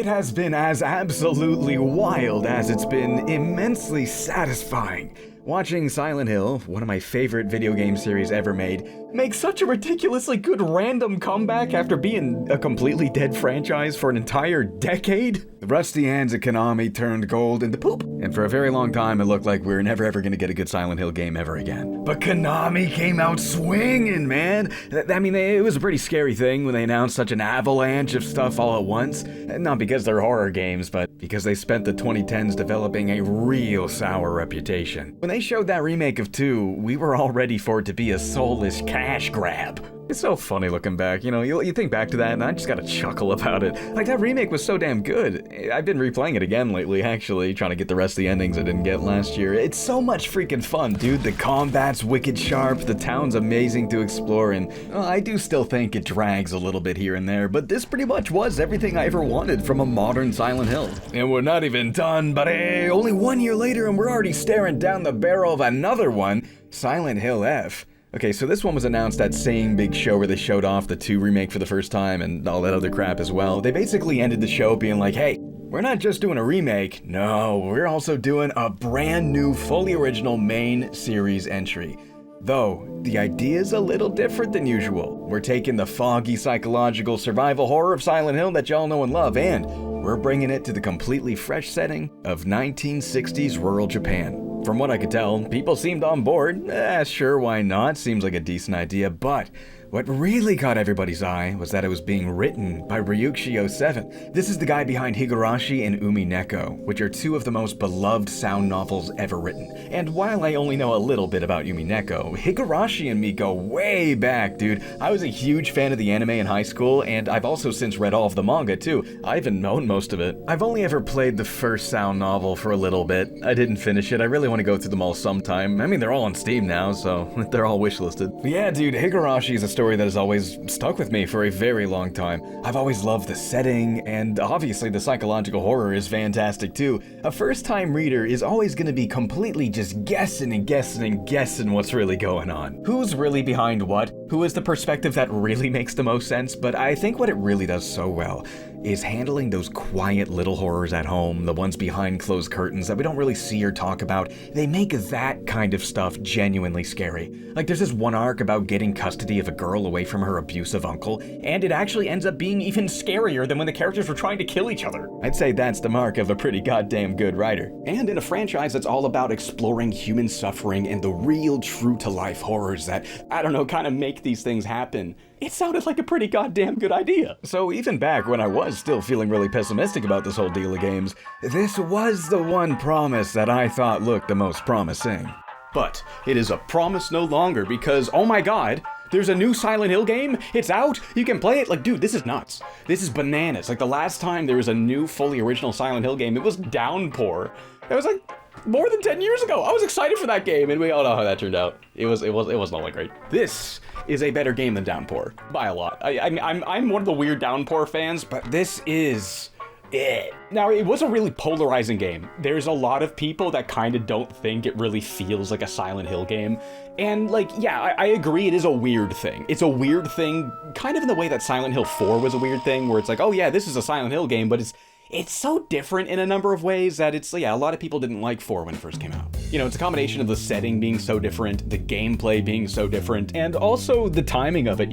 It has been as absolutely wild as it's been immensely satisfying. Watching Silent Hill, one of my favorite video game series ever made, make such a ridiculously good random comeback after being a completely dead franchise for an entire decade. The rusty hands of Konami turned gold into poop, and for a very long time it looked like we were never ever gonna get a good Silent Hill game ever again. But Konami came out swinging, man! It was a pretty scary thing when they announced such an avalanche of stuff all at once. Not because they're horror games, but because they spent the 2010s developing a real sour reputation. When they showed that remake of 2, we were all ready for it to be a soulless cash grab. It's so funny looking back, you think back to that and I just gotta chuckle about it. Like, that remake was so damn good. I've been replaying it again lately, actually, trying to get the rest of the endings I didn't get last year. It's so much freaking fun, dude. The combat's wicked sharp, the town's amazing to explore, and I do still think it drags a little bit here and there, but this pretty much was everything I ever wanted from a modern Silent Hill. And we're not even done, but hey, only 1 year later and we're already staring down the barrel of another one, Silent Hill F. Okay, so this one was announced at same big show where they showed off the 2 remake for the first time and all that other crap as well. They basically ended the show being like, hey, we're not just doing a remake, no, we're also doing a brand new, fully original main series entry. Though, the idea's a little different than usual. We're taking the foggy psychological survival horror of Silent Hill that y'all know and love, and we're bringing it to the completely fresh setting of 1960s rural Japan. From what I could tell, people seemed on board. Sure, why not? Seems like a decent idea, but what really caught everybody's eye was that it was being written by Ryuichi 07. This is the guy behind Higurashi and Neko, which are 2 of the most beloved sound novels ever written. And while I only know a little bit about Neko, Higurashi and me go way back, dude. I was a huge fan of the anime in high school, and I've also since read all of the manga too. I even own most of it. I've only ever played the first sound novel for a little bit. I didn't finish it. I really want to go through them all sometime. They're all on Steam now, so they're all wishlisted. But yeah, dude, Higurashi is a story that has always stuck with me for a very long time. I've always loved the setting, and obviously the psychological horror is fantastic too. A first-time reader is always going to be completely just guessing and guessing and guessing what's really going on. Who's really behind what? Who is the perspective that really makes the most sense? But I think what it really does so well is handling those quiet little horrors at home, the ones behind closed curtains that we don't really see or talk about. They make that kind of stuff genuinely scary. Like, there's this one arc about getting custody of a girl away from her abusive uncle, and it actually ends up being even scarier than when the characters were trying to kill each other. I'd say that's the mark of a pretty goddamn good writer. And in a franchise that's all about exploring human suffering and the real true-to-life horrors that, kind of make these things happen, it sounded like a pretty goddamn good idea. So even back when I was still feeling really pessimistic about this whole deal of games, this was the one promise that I thought looked the most promising. But it is a promise no longer because, oh my god, there's a new Silent Hill game, it's out, you can play it. Like, dude, this is nuts. This is bananas. Like, the last time there was a new fully original Silent Hill game, it was Downpour. That was like more than 10 years ago. I was excited for that game, and we all know how that turned out. It wasn't all that great. This is a better game than Downpour by a lot. I'm one of the weird Downpour fans, but this is it. Now, it was a really polarizing game. There's a lot of people that kind of don't think it really feels like a Silent Hill game. And I agree, it is a weird thing. It's a weird thing, kind of in the way that Silent Hill 4 was a weird thing, where it's like, oh yeah, this is a Silent Hill game, but it's so different in a number of ways that a lot of people didn't like 4 when it first came out. It's a combination of the setting being so different, the gameplay being so different, and also the timing of it,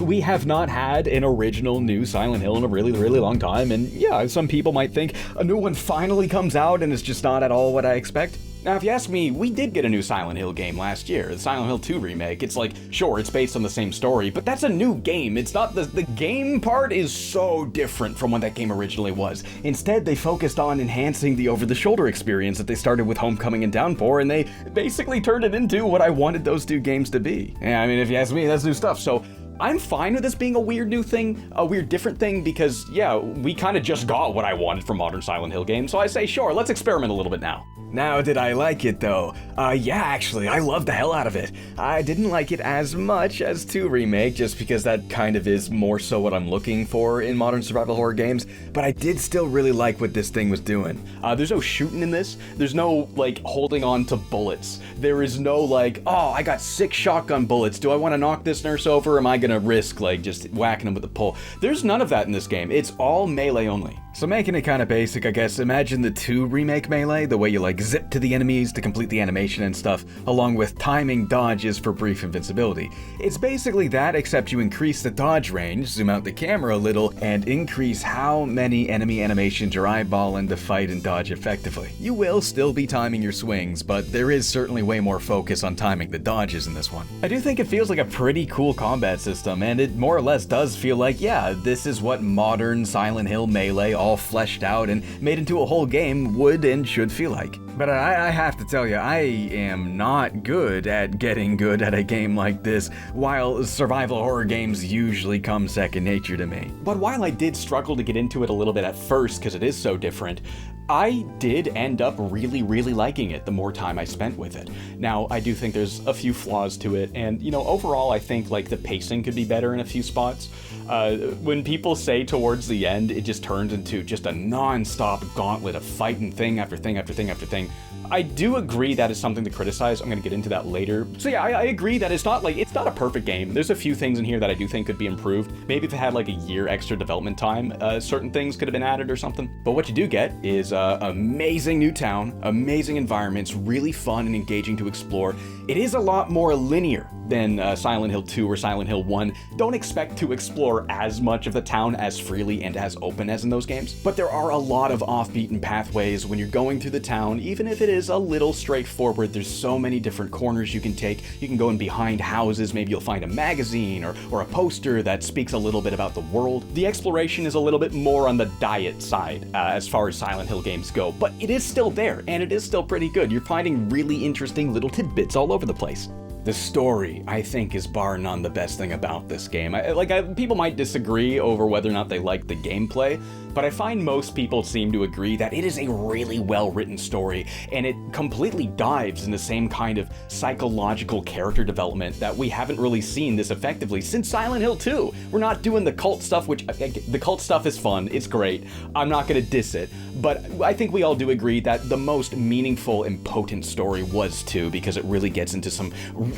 We have not had an original new Silent Hill in a really, really long time, and yeah, some people might think a new one finally comes out and it's just not at all what I expect. Now, if you ask me, we did get a new Silent Hill game last year, the Silent Hill 2 remake. It's like, sure, it's based on the same story, but that's a new game. It's not the game part is so different from what that game originally was. Instead, they focused on enhancing the over-the-shoulder experience that they started with Homecoming and Downpour, and they basically turned it into what I wanted those 2 games to be. Yeah, if you ask me, that's new stuff, so I'm fine with this being a weird new thing, a weird different thing, because, yeah, we kind of just got what I wanted from modern Silent Hill games, so I say, sure, let's experiment a little bit now. Now, did I like it though? Yeah, actually, I loved the hell out of it. I didn't like it as much as 2 Remake, just because that kind of is more so what I'm looking for in modern survival horror games, but I did still really like what this thing was doing. There's no shooting in this, there's no, holding on to bullets. There is no, oh, I got 6 shotgun bullets, do I want to knock this nurse over, or am I gonna risk, just whacking him with a pole? There's none of that in this game, it's all melee only. So making it kind of basic, I guess, imagine the 2 remake Melee, the way you like zip to the enemies to complete the animation and stuff, along with timing dodges for brief invincibility. It's basically that, except you increase the dodge range, zoom out the camera a little, and increase how many enemy animations you're eyeballing to fight and dodge effectively. You will still be timing your swings, but there is certainly way more focus on timing the dodges in this one. I do think it feels like a pretty cool combat system, and it more or less does feel like, yeah, this is what modern Silent Hill Melee all fleshed out and made into a whole game would and should feel like. But I have to tell you, I am not good at getting good at a game like this, while survival horror games usually come second nature to me. But while I did struggle to get into it a little bit at first because it is so different, I did end up really liking it the more time I spent with it. Now, I do think there's a few flaws to it, and overall I think like the pacing could be better in a few spots. When people say towards the end it just turns into just a non-stop gauntlet of fighting thing after thing after thing after thing, I do agree that is something to criticize. I'm going to get into that later. So yeah, I agree that it's not a perfect game. There's a few things in here that I do think could be improved. Maybe if it had like a year extra development time, certain things could have been added or something. But what you do get is amazing new town, amazing environments, really fun and engaging to explore. It is a lot more linear than Silent Hill 2 or Silent Hill 1. Don't expect to explore as much of the town as freely and as open as in those games, but there are a lot of off-beaten pathways when you're going through the town, even if it is a little straightforward. There's so many different corners you can take. You can go in behind houses, maybe you'll find a magazine or a poster that speaks a little bit about the world. The exploration is a little bit more on the diet side as far as Silent Hill games go, but it is still there, and it is still pretty good. You're finding really interesting little tidbits all over the place. The story, I think, is bar none the best thing about this game. People might disagree over whether or not they like the gameplay, but I find most people seem to agree that it is a really well-written story, and it completely dives in the same kind of psychological character development that we haven't really seen this effectively since Silent Hill 2. We're not doing the cult stuff, which, the cult stuff is fun, it's great, I'm not gonna diss it, but I think we all do agree that the most meaningful and potent story was 2, because it really gets into some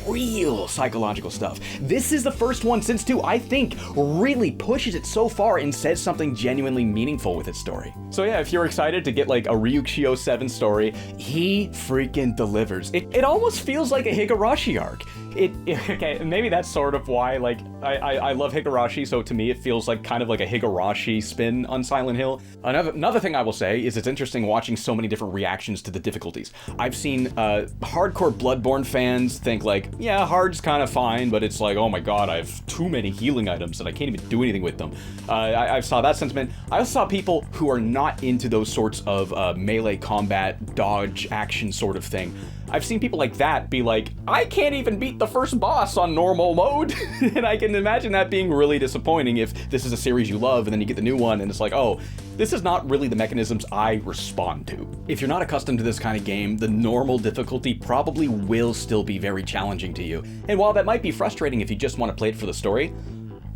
real psychological stuff. This is the first one since 2, I think, really pushes it so far and says something genuinely meaningful with its story. So yeah, if you're excited to get like a Ryukiyo 7 story, he freaking delivers. It almost feels like a Higurashi arc. Okay, maybe that's sort of why, like, I love Higurashi, so to me it feels like kind of like a Higurashi spin on Silent Hill. Another thing I will say is it's interesting watching so many different reactions to the difficulties. I've seen hardcore Bloodborne fans think like, yeah, hard's kind of fine, but it's like, oh my god, I have too many healing items and I can't even do anything with them. I saw that sentiment. I also saw people who are not into those sorts of melee combat, dodge, action sort of thing. I've seen people like that be like, I can't even beat the first boss on normal mode. And I can imagine that being really disappointing if this is a series you love and then you get the new one and it's like, oh, this is not really the mechanisms I respond to. If you're not accustomed to this kind of game, the normal difficulty probably will still be very challenging to you. And while that might be frustrating if you just want to play it for the story,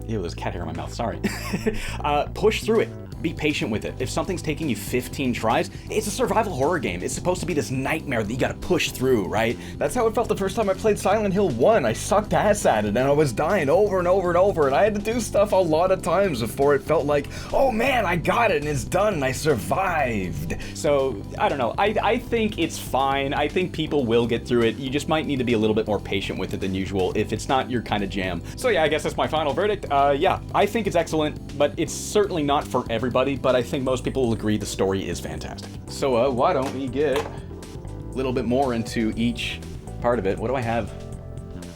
ew, there's cat hair in my mouth, sorry. Push through it. Be patient with it. If something's taking you 15 tries, it's a survival horror game. It's supposed to be this nightmare that you gotta push through, right? That's how it felt the first time I played Silent Hill 1. I sucked ass at it and I was dying over and over and over, and I had to do stuff a lot of times before it felt like, oh man, I got it and it's done and I survived. So, I don't know. I think it's fine. I think people will get through it. You just might need to be a little bit more patient with it than usual if it's not your kind of jam. So yeah, I guess that's my final verdict. Yeah, I think it's excellent, but it's certainly not for everybody, but I think most people will agree the story is fantastic. So why don't we get a little bit more into each part of it. What do I have?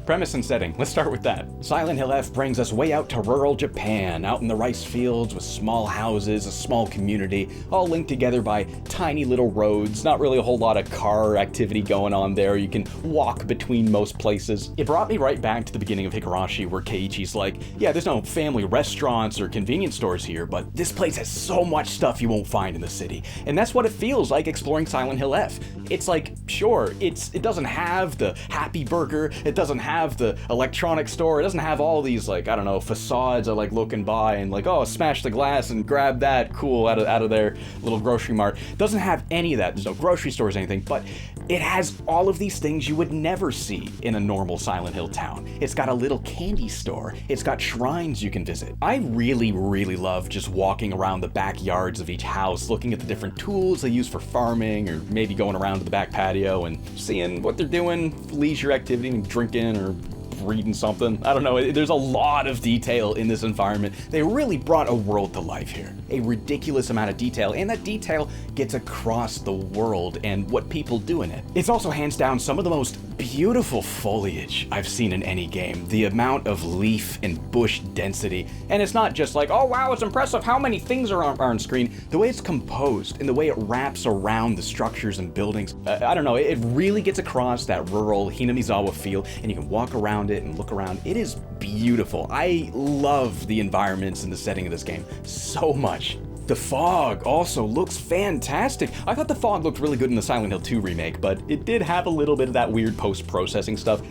Premise and setting. Let's start with that. Silent Hill F brings us way out to rural Japan, out in the rice fields with small houses, a small community, all linked together by tiny little roads. Not really a whole lot of car activity going on there. You can walk between most places. It brought me right back to the beginning of Higurashi, where Keiichi's like, yeah, there's no family restaurants or convenience stores here, but this place has so much stuff you won't find in the city. And that's what it feels like exploring Silent Hill F. It's like, sure, it doesn't have the happy burger, it doesn't have have the electronic store. It doesn't have all these, like, I don't know, facades of, like, looking by and, like, oh, smash the glass and grab that, cool, out of their little grocery mart. It doesn't have any of that. There's no grocery stores or anything, but it has all of these things you would never see in a normal Silent Hill town. It's got a little candy store. It's got shrines you can visit. I really, really love just walking around the backyards of each house, looking at the different tools they use for farming, or maybe going around to the back patio and seeing what they're doing, leisure activity, and drinking or reading something. I don't know, there's a lot of detail in this environment. They really brought a world to life here. A ridiculous amount of detail, and that detail gets across the world and what people do in it. It's also hands down some of the most beautiful foliage I've seen in any game. The amount of leaf and bush density, and it's not just like, oh wow, it's impressive how many things are on screen. The way it's composed and the way it wraps around the structures and buildings, I don't know, it really gets across that rural Hinamizawa feel, and you can walk around it and look around. It is beautiful. I love the environments and the setting of this game so much. The fog also looks fantastic. I thought the fog looked really good in the Silent Hill 2 remake, but it did have a little bit of that weird post-processing stuff,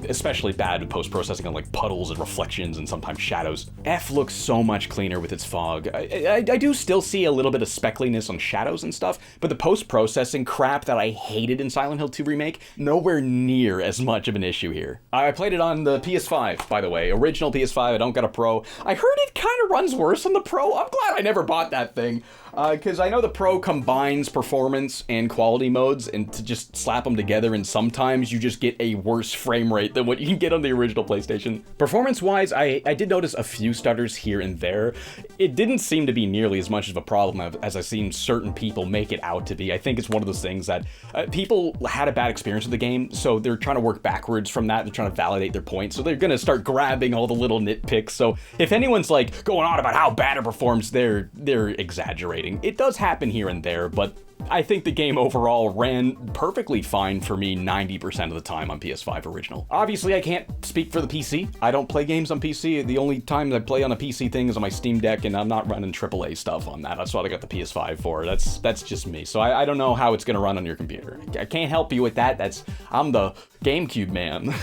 especially bad post-processing on like puddles and reflections and sometimes shadows. F looks so much cleaner with its fog. I do still see a little bit of speckliness on shadows and stuff, but the post-processing crap that I hated in Silent Hill 2 remake, nowhere near as much of an issue here. I played it on the PS5, by the way, original PS5. I don't got a Pro. I heard it kind of runs worse on the Pro. I'm glad I never bought that thing, because I know the Pro combines performance and quality modes and to just slap them together, and sometimes you just get a worse frame rate than what you can get on the original PlayStation. Performance-wise, I did notice a few stutters here and there. It didn't seem to be nearly as much of a problem as I've seen certain people make it out to be. I think it's one of those things that people had a bad experience with the game, so they're trying to work backwards from that. They're trying to validate their point, so they're gonna start grabbing all the little nitpicks. So if anyone's like going on about how bad it performs, they're exaggerating. It does happen here and there, but I think the game overall ran perfectly fine for me 90% of the time on PS5 original. Obviously, I can't speak for the PC. I don't play games on PC. The only time I play on a PC thing is on my Steam Deck, and I'm not running AAA stuff on that. That's what I got the PS5 for. That's just me. So I don't know how it's gonna run on your computer. I can't help you with that. I'm the GameCube man.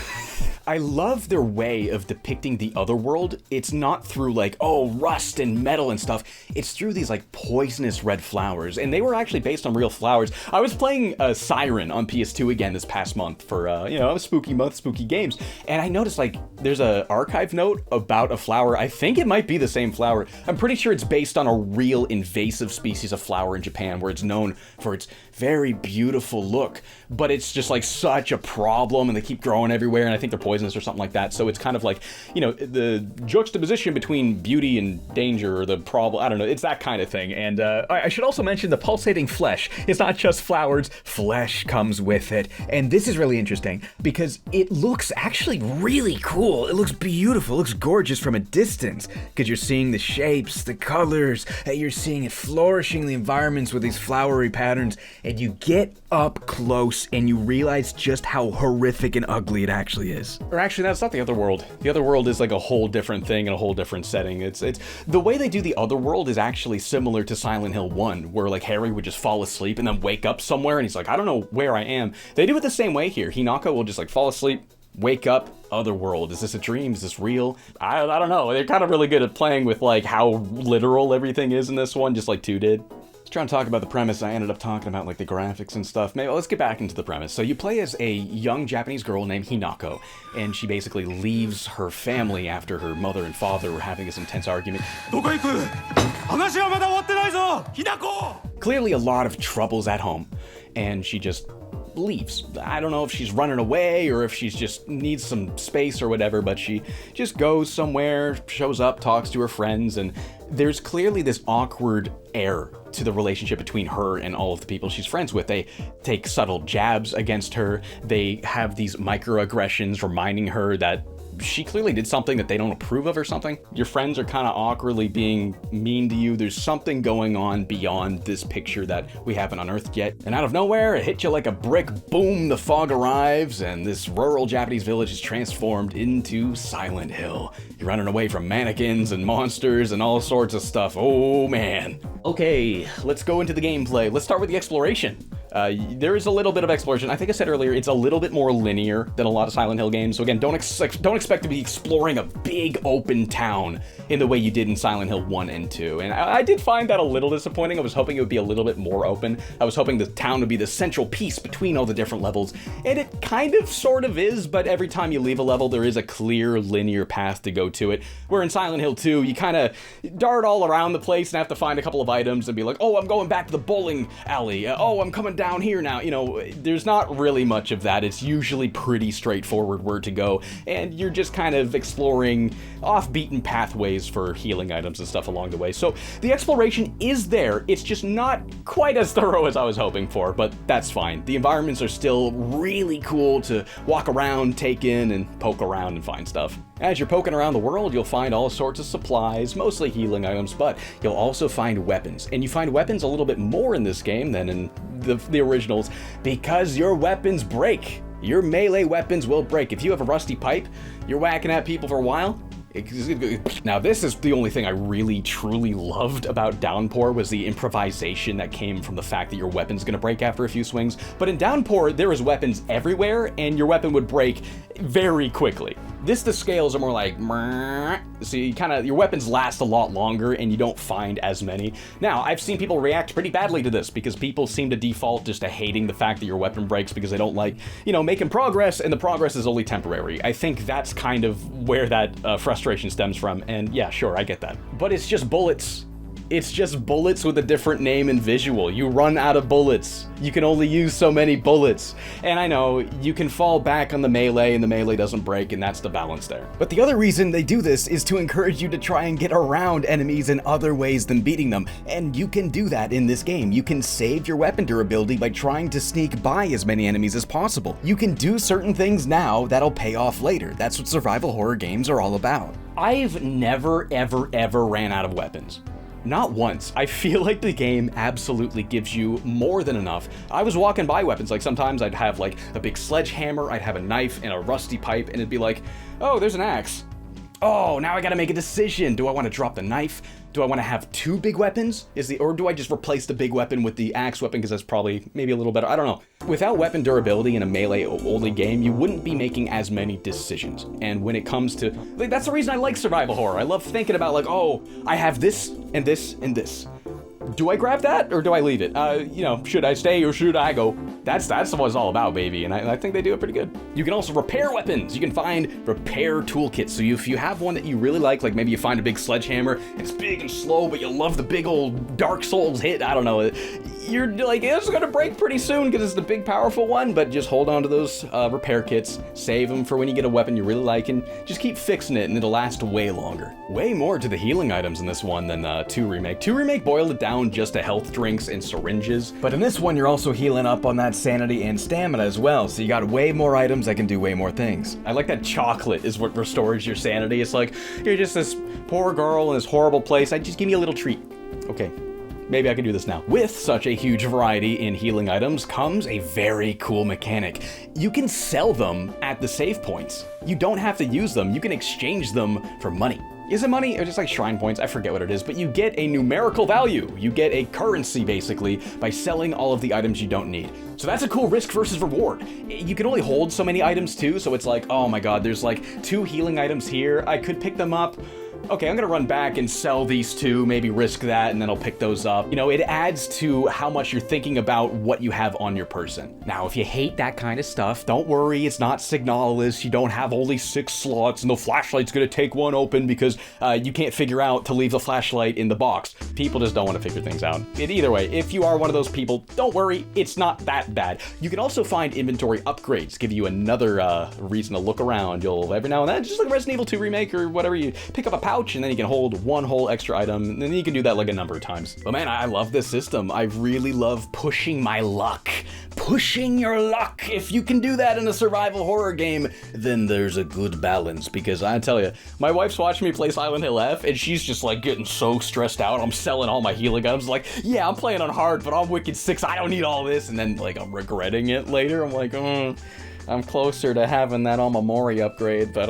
I love their way of depicting the Otherworld. It's not through like, oh, rust and metal and stuff. It's through these like poisonous red flowers, and they were actually based on real flowers. I was playing Siren on PS2 again this past month for, a spooky month, spooky games, and I noticed like there's a archive note about a flower. I think it might be the same flower. I'm pretty sure it's based on a real invasive species of flower in Japan where it's known for its very beautiful look, but it's just like such a problem, and they keep growing everywhere, and I think they're poisonous or something like that. So it's kind of like, the juxtaposition between beauty and danger, or the problem, I don't know, it's that kind of thing. And I should also mention the pulsating flesh. It's not just flowers, flesh comes with it. And this is really interesting because it looks actually really cool. It looks beautiful, it looks gorgeous from a distance, because you're seeing the shapes, the colors, you're seeing it flourishing, the environments with these flowery patterns, and you get up close and you realize just how horrific and ugly it actually is. Or actually, that's not the Otherworld. The Otherworld is like a whole different thing in a whole different setting. It's the way they do the Otherworld is actually similar to Silent Hill 1, where like Harry would just fall asleep and then wake up somewhere and he's like, I don't know where I am. They do it the same way here. Hinako will just like fall asleep, wake up, Otherworld. Is this a dream? Is this real? I don't know. They're kind of really good at playing with like how literal everything is in this one, just like 2 did. Trying to talk about the premise, I ended up talking about like the graphics and stuff. Maybe let's get back into the premise. So you play as a young Japanese girl named Hinako, and she basically leaves her family after her mother and father were having this intense argument. Clearly a lot of troubles at home, and she just leaves. I don't know if she's running away or if she's just needs some space or whatever, but she just goes somewhere, shows up, talks to her friends, and there's clearly this awkward air to the relationship between her and all of the people she's friends with. They take subtle jabs against her. They have these microaggressions reminding her that she clearly did something that they don't approve of or something. Your friends are kind of awkwardly being mean to you. There's something going on beyond this picture that we haven't unearthed yet. And out of nowhere, it hits you like a brick. Boom, the fog arrives, and this rural Japanese village is transformed into Silent Hill. You're running away from mannequins and monsters and all sorts of stuff. Oh man. Okay, let's go into the gameplay. Let's start with the exploration. There is a little bit of exploration. I think I said earlier, it's a little bit more linear than a lot of Silent Hill games. So again, don't expect to be exploring a big open town in the way you did in Silent Hill 1 and 2. And I did find that a little disappointing. I was hoping it would be a little bit more open. I was hoping the town would be the central piece between all the different levels. And it kind of sort of is, but every time you leave a level, there is a clear linear path to go to it. Where in Silent Hill 2, you kind of dart all around the place and have to find a couple of items and be like, oh, I'm going back to the bowling alley. Oh, I'm coming down here now. You know, there's not really much of that. It's usually pretty straightforward where to go, and you're just kind of exploring off-beaten pathways for healing items and stuff along the way. So the exploration is there. It's just not quite as thorough as I was hoping for, but that's fine. The environments are still really cool to walk around, take in, and poke around and find stuff. As you're poking around the world, you'll find all sorts of supplies, mostly healing items, but you'll also find weapons. And you find weapons a little bit more in this game than in the originals, because your weapons break. Your melee weapons will break. If you have a rusty pipe, you're whacking at people for a while. Now, this is the only thing I really truly loved about Downpour, was the improvisation that came from the fact that your weapon's gonna break after a few swings. But in Downpour, there was weapons everywhere, and your weapon would break very quickly. The scales are more like, so your weapons last a lot longer, and you don't find as many. Now, I've seen people react pretty badly to this, because people seem to default just to hating the fact that your weapon breaks because they don't like, making progress, and the progress is only temporary. I think that's kind of where that frustration stems from, and yeah, sure, I get that. But it's just bullets. It's just bullets with a different name and visual. You run out of bullets. You can only use so many bullets. And I know, you can fall back on the melee and the melee doesn't break, and that's the balance there. But the other reason they do this is to encourage you to try and get around enemies in other ways than beating them. And you can do that in this game. You can save your weapon durability by trying to sneak by as many enemies as possible. You can do certain things now that'll pay off later. That's what survival horror games are all about. I've never, ever ran out of weapons. Not once. I feel like the game absolutely gives you more than enough. I was walking by weapons, like sometimes I'd have like a big sledgehammer, I'd have a knife and a rusty pipe, and it'd be like, oh, there's an axe. Oh, now I gotta make a decision. Do I want to drop the knife? Do I want to have two big weapons? Or do I just replace the big weapon with the axe weapon, because that's probably maybe a little better? I don't know. Without weapon durability in a melee-only game, you wouldn't be making as many decisions. And when it comes to, that's the reason I like survival horror. I love thinking about like, oh, I have this and this and this. Do I grab that or do I leave it? Should I stay or should I go? That's what it's all about, baby, and I think they do it pretty good. You can also repair weapons. You can find repair toolkits. So if you have one that you really like maybe you find a big sledgehammer, it's big and slow, but you love the big old Dark Souls hit, I don't know. You're like, it's gonna break pretty soon because it's the big powerful one, but just hold on to those repair kits, save them for when you get a weapon you really like, and just keep fixing it and it'll last way longer. Way more to the healing items in this one than 2 Remake. 2 Remake boiled it down just to health drinks and syringes. But in this one, you're also healing up on that sanity and stamina as well, so you got way more items that can do way more things. I like that chocolate is what restores your sanity. It's like, you're just this poor girl in this horrible place, just give me a little treat. Okay. Maybe I can do this now. With such a huge variety in healing items comes a very cool mechanic. You can sell them at the save points. You don't have to use them, you can exchange them for money. Is it money or just like shrine points? I forget what it is, but you get a numerical value. You get a currency basically by selling all of the items you don't need. So that's a cool risk versus reward. You can only hold so many items too, so it's like, oh my god, there's like 2 healing items here. I could pick them up. Okay, I'm gonna run back and sell these 2, maybe risk that, and then I'll pick those up. It adds to how much you're thinking about what you have on your person. Now, if you hate that kind of stuff, don't worry, it's not Signalis. You don't have only 6 slots, and the flashlight's gonna take one open because you can't figure out to leave the flashlight in the box. People just don't want to figure things out. Either way, if you are one of those people, don't worry, it's not that bad. You can also find inventory upgrades, give you another reason to look around. You'll, every now and then, just like Resident Evil 2 Remake or whatever, you pick up a pouch, and then you can hold 1 whole extra item, and then you can do that like a number of times. But man, I love this system. I really love pushing my luck. Pushing your luck. If you can do that in a survival horror game, then there's a good balance, because I tell you, my wife's watching me play Silent Hill F, and she's just like getting so stressed out. I'm selling all my healing items, like, yeah, I'm playing on hard, but I'm Wicked 6, I don't need all this, and then like I'm regretting it later. I'm like, I'm closer to having that Omamori upgrade, but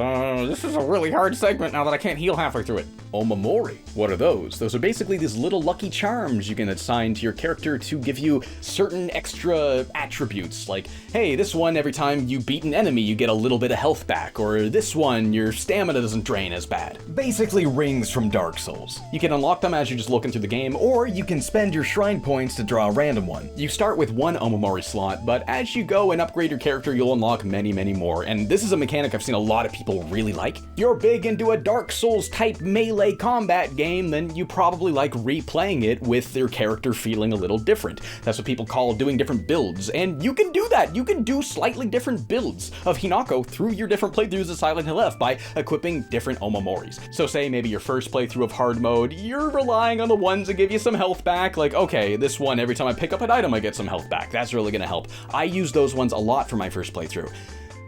this is a really hard segment now that I can't heal halfway through it. Omamori? What are those? Those are basically these little lucky charms you can assign to your character to give you certain extra attributes, like, hey, this one, every time you beat an enemy, you get a little bit of health back, or this one, your stamina doesn't drain as bad. Basically rings from Dark Souls. You can unlock them as you're just looking through the game, Or you can spend your shrine points to draw a random one. you start with one Omamori slot, but as you go and upgrade your character, you'll unlock many, many more, and this is a mechanic I've seen a lot of people really like. You're big into a Dark Souls type melee combat game, then you probably like replaying it with your character feeling a little different. That's what people call doing different builds, and you can do that. You can do slightly different builds of Hinako through your different playthroughs of Silent Hill F by equipping different Omamoris. So say maybe your first playthrough of hard mode, you're relying on the ones that give you some health back, like, okay, this one, every time I pick up an item, I get some health back. That's really gonna help. I use those ones a lot for my first playthrough.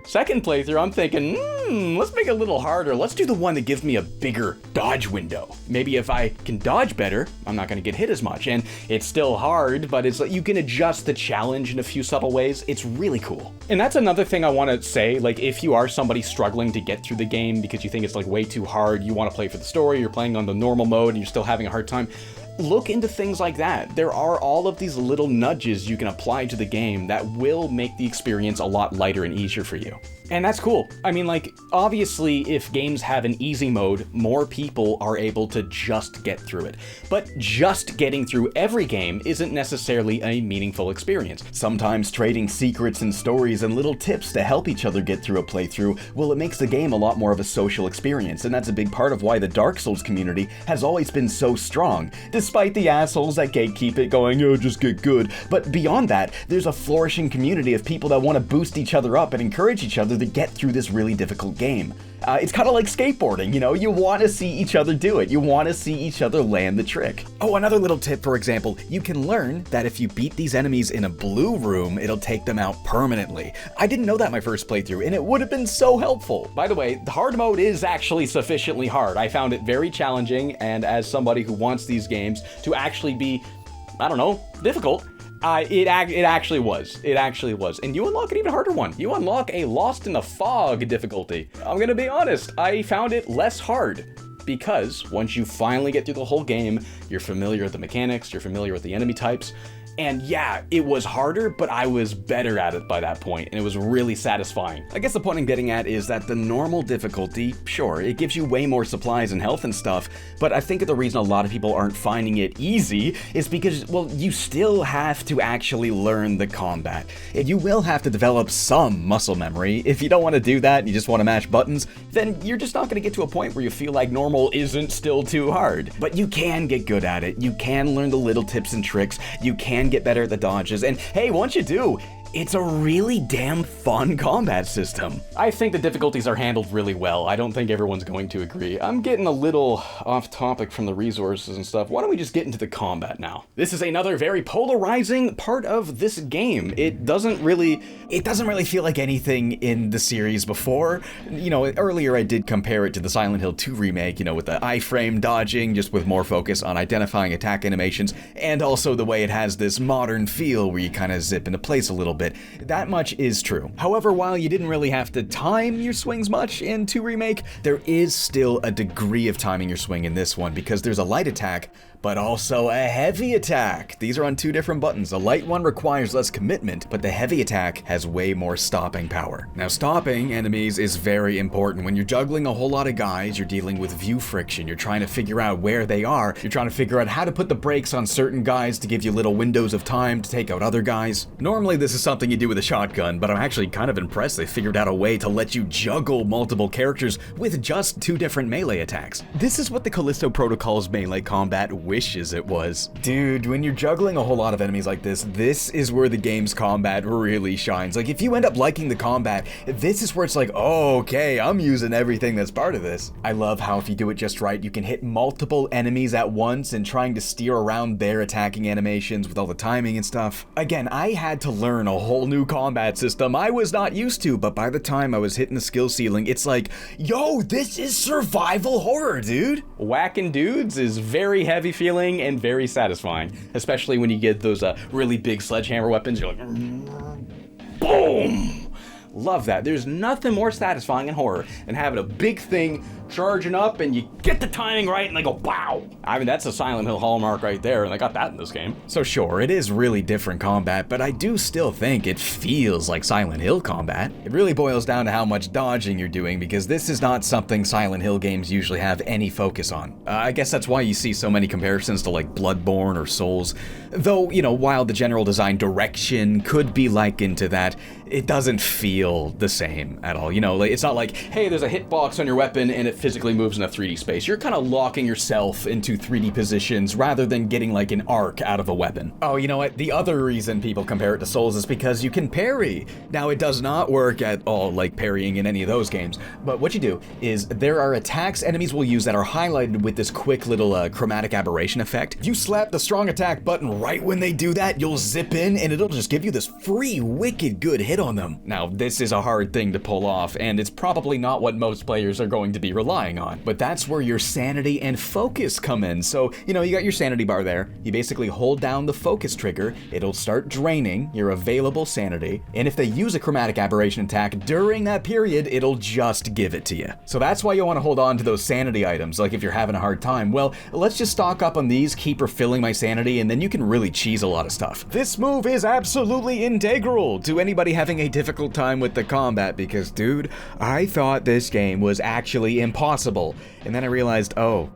Second playthrough, I'm thinking, let's make it a little harder. Let's do the one that gives me a bigger dodge window. Maybe if I can dodge better, I'm not gonna get hit as much. And it's still hard, but it's like you can adjust the challenge in a few subtle ways. It's really cool. And that's another thing I wanna say, like if you are somebody struggling to get through the game because you think it's like way too hard, you wanna play for the story, you're playing on the normal mode and you're still having a hard time, look into things like that. There are all of these little nudges you can apply to the game that will make the experience a lot lighter and easier for you. And that's cool. I mean, like, obviously, if games have an easy mode, more people are able to just get through it. But just getting through every game isn't necessarily a meaningful experience. Sometimes trading secrets and stories and little tips to help each other get through a playthrough, well, it makes the game a lot more of a social experience, and that's a big part of why the Dark Souls community has always been so strong, despite the assholes that gatekeep it going, oh, just get good. But beyond that, there's a flourishing community of people that want to boost each other up and encourage each other to get through this really difficult game. It's kind of like skateboarding, you know? You want to see each other do it. You want to see each other land the trick. Oh, another little tip, for example, you can learn that if you beat these enemies in a blue room, it'll take them out permanently. I didn't know that my first playthrough, and it would have been so helpful. By the way, the hard mode is actually sufficiently hard. I found it very challenging, and as somebody who wants these games to actually be, I don't know, difficult, it actually was. It actually was. And you unlock an even harder one. You unlock a Lost in the Fog difficulty. I'm gonna be honest, I found it less hard because once you finally get through the whole game, you're familiar with the mechanics, you're familiar with the enemy types, and yeah, it was harder, but I was better at it by that point, and it was really satisfying. I guess the point I'm getting at is that the normal difficulty, sure, it gives you way more supplies and health and stuff, but I think the reason a lot of people aren't finding it easy is because, well, you still have to actually learn the combat. You will have to develop some muscle memory. If you don't want to do that and you just want to mash buttons, then you're just not going to get to a point where you feel like normal isn't still too hard. But you can get good at it. You can learn the little tips and tricks. You can get better at the dodges, and hey, once you do, it's a really damn fun combat system. I think the difficulties are handled really well. I don't think everyone's going to agree. I'm getting a little off topic from the resources and stuff. Why don't we just get into the combat now? This is another very polarizing part of this game. It doesn't really feel like anything in the series before. You know, earlier I did compare it to the Silent Hill 2 remake, you know, with the iframe dodging, just with more focus on identifying attack animations, and also the way it has this modern feel where you kind of zip into place a little bit. That much is true. However, while you didn't really have to time your swings much in 2 Remake, there is still a degree of timing your swing in this one because there's a light attack, but also a heavy attack. These are on 2 different buttons. The light one requires less commitment, but the heavy attack has way more stopping power. Now, stopping enemies is very important. When you're juggling a whole lot of guys, you're dealing with view friction. You're trying to figure out where they are. You're trying to figure out how to put the brakes on certain guys to give you little windows of time to take out other guys. Normally, this is something you do with a shotgun, but I'm actually kind of impressed they figured out a way to let you juggle multiple characters with just 2 different melee attacks. This is what the Callisto Protocol's melee combat wishes it was. Dude, when you're juggling a whole lot of enemies like this is where the game's combat really shines. Like, if you end up liking the combat, this is where it's like, oh, okay, I'm using everything that's part of this. I love how if you do it just right, you can hit multiple enemies at once and trying to steer around their attacking animations with all the timing and stuff. Again, I had to learn a whole new combat system I was not used to, but by the time I was hitting the skill ceiling, it's like, yo, this is survival horror, dude. Whacking dudes is very heavy feeling and very satisfying, especially when you get those really big sledgehammer weapons. You're like, boom! Love that. There's nothing more satisfying in horror than having a big thing charging up and you get the timing right and they go, wow. I mean, that's a Silent Hill hallmark right there, and they got that in this game. So sure, it is really different combat, but I do still think it feels like Silent Hill combat. It really boils down to how much dodging you're doing, because this is not something Silent Hill games usually have any focus on. I guess that's why you see so many comparisons to like Bloodborne or Souls. Though, you know, while the general design direction could be likened to that, it doesn't feel the same at all. You know, like, it's not like, hey, there's a hitbox on your weapon and it physically moves in a 3D space. You're kind of locking yourself into 3D positions rather than getting like an arc out of a weapon. Oh, you know what? The other reason people compare it to Souls is because you can parry. Now, it does not work at all like parrying in any of those games, but what you do is there are attacks enemies will use that are highlighted with this quick little chromatic aberration effect. If you slap the strong attack button right when they do that, you'll zip in and it'll just give you this free, wicked good hit on them. Now, this is a hard thing to pull off, and it's probably not what most players are going to be relying on, but that's where your sanity and focus come in. So, you know, you got your sanity bar there, you basically hold down the focus trigger, it'll start draining your available sanity, and if they use a chromatic aberration attack during that period, it'll just give it to you. So that's why you want to hold on to those sanity items, like if you're having a hard time, well, let's just stock up on these, keep refilling my sanity, and then you can really cheese a lot of stuff. This move is absolutely integral to anybody having a difficult time with the combat, because dude, I thought this game was actually impossible, and then I realized, oh,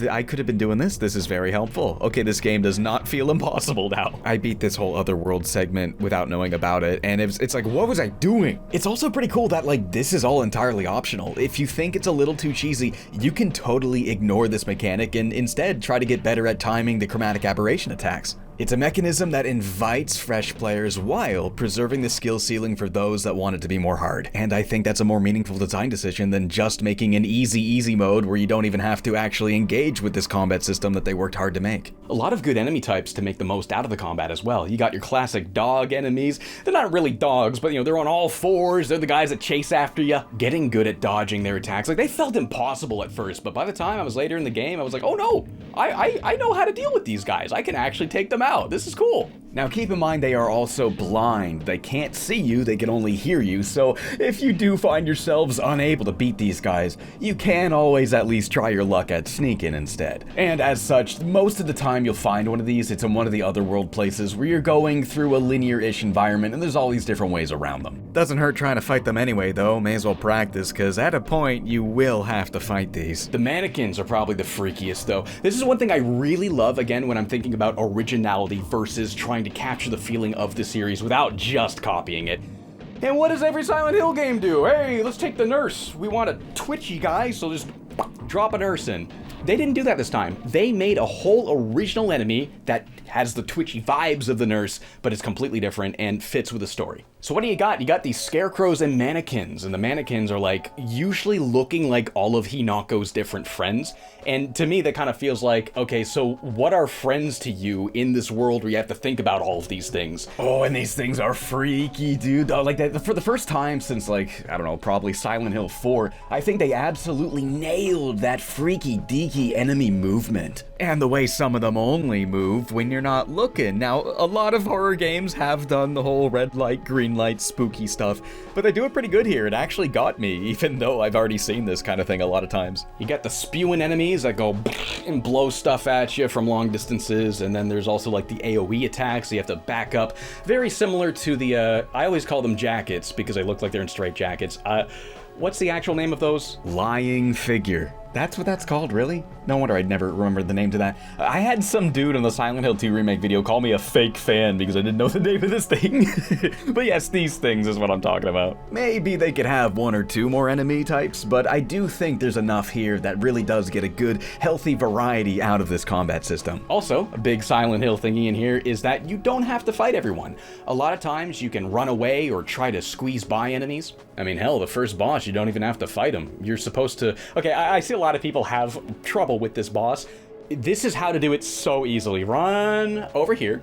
I could have been doing this. This is very helpful. Okay, this game does not feel impossible now. I beat this whole Otherworld segment without knowing about it, and it's like, what was I doing? It's also pretty cool that, like, this is all entirely optional. If you think it's a little too cheesy, you can totally ignore this mechanic and instead try to get better at timing the chromatic aberration attacks. It's a mechanism that invites fresh players while preserving the skill ceiling for those that want it to be more hard. And I think that's a more meaningful design decision than just making an easy mode where you don't even have to actually engage with this combat system that they worked hard to make. A lot of good enemy types to make the most out of the combat as well. You got your classic dog enemies. They're not really dogs, but you know, they're on all fours. They're the guys that chase after you. Getting good at dodging their attacks. Like, they felt impossible at first, but by the time I was later in the game, I was like, oh no, I know how to deal with these guys. I can actually take them out. This is cool. Now keep in mind they are also blind. They can't see you, they can only hear you, so if you do find yourselves unable to beat these guys, you can always at least try your luck at sneaking instead. And as such, most of the time you'll find one of these, it's in one of the Otherworld places where you're going through a linear-ish environment and there's all these different ways around them. Doesn't hurt trying to fight them anyway though, may as well practice, cause at a point you will have to fight these. The mannequins are probably the freakiest though. This is one thing I really love, again, when I'm thinking about originality versus trying to capture the feeling of the series without just copying it. And what does every Silent Hill game do? Hey, let's take the nurse. We want a twitchy guy, so just drop a nurse in. They didn't do that this time. They made a whole original enemy that has the twitchy vibes of the nurse, but it's completely different and fits with the story. So what do you got? You got these scarecrows and mannequins, and the mannequins are like usually looking like all of Hinako's different friends. And to me, that kind of feels like, okay, so what are friends to you in this world where you have to think about all of these things? Oh, and these things are freaky, dude. Like that, for the first time since, like, I don't know, probably Silent Hill 4, I think they absolutely nailed that freaky deaky enemy movement. And the way some of them only move when you're not looking. Now, a lot of horror games have done the whole red light, green light, spooky stuff, but they do it pretty good here. It actually got me, even though I've already seen this kind of thing a lot of times. You got the spewing enemies that go and blow stuff at you from long distances, and then there's also like the AoE attacks, so you have to back up. Very similar to the, I always call them jackets because they look like they're in straight jackets. What's the actual name of those? Lying figure. That's what that's called, really? No wonder I'd never remembered the name to that. I had some dude in the Silent Hill 2 remake video call me a fake fan because I didn't know the name of this thing. But yes, these things is what I'm talking about. Maybe they could have one or two more enemy types, but I do think there's enough here that really does get a good, healthy variety out of this combat system. Also, a big Silent Hill thingy in here is that you don't have to fight everyone. A lot of times you can run away or try to squeeze by enemies. I mean, hell, the first boss, you don't even have to fight him. You're supposed to... Okay, I see a lot of people have trouble with this boss. This is how to do it so easily. Run over here.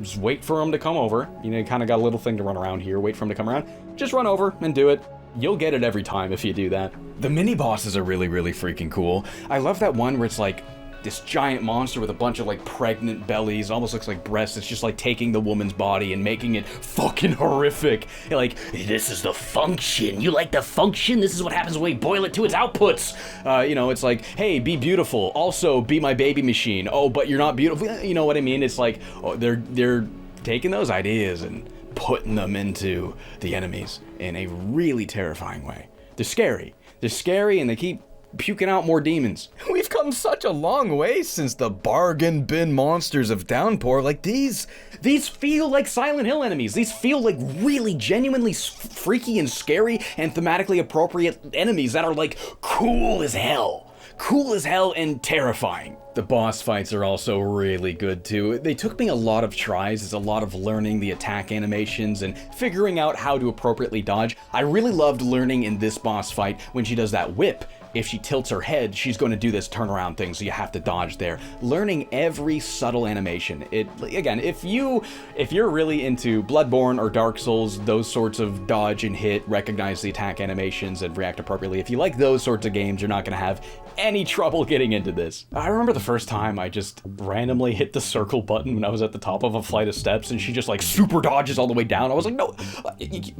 Just wait for him to come over. You know, you kind of got a little thing to run around here. Wait for him to come around. Just run over and do it. You'll get it every time if you do that. The mini bosses are really, really freaking cool. I love that one where it's like, this giant monster with a bunch of like pregnant bellies. It almost looks like breasts. It's just like taking the woman's body and making it fucking horrific. Like, this is the function. You like the function? This is what happens when we boil it to its outputs. It's like, hey, be beautiful. Also, be my baby machine. Oh, but you're not beautiful. You know what I mean? It's like, they're taking those ideas and putting them into the enemies in a really terrifying way. They're scary. They're scary, and they keep puking out more demons. We've come such a long way since the bargain bin monsters of Downpour. Like, these feel like Silent Hill enemies. These feel like really genuinely freaky and scary and thematically appropriate enemies that are like cool as hell. Cool as hell and terrifying. The boss fights are also really good too. They took me a lot of tries. It's a lot of learning the attack animations and figuring out how to appropriately dodge. I really loved learning in this boss fight when she does that whip. If she tilts her head, she's going to do this turnaround thing, so you have to dodge there. Learning every subtle animation. Again, if you're really into Bloodborne or Dark Souls, those sorts of dodge and hit, recognize the attack animations and react appropriately. If you like those sorts of games, you're not going to have any trouble getting into this. I remember the first time I just randomly hit the circle button when I was at the top of a flight of steps, and she just like super dodges all the way down. I was like, no,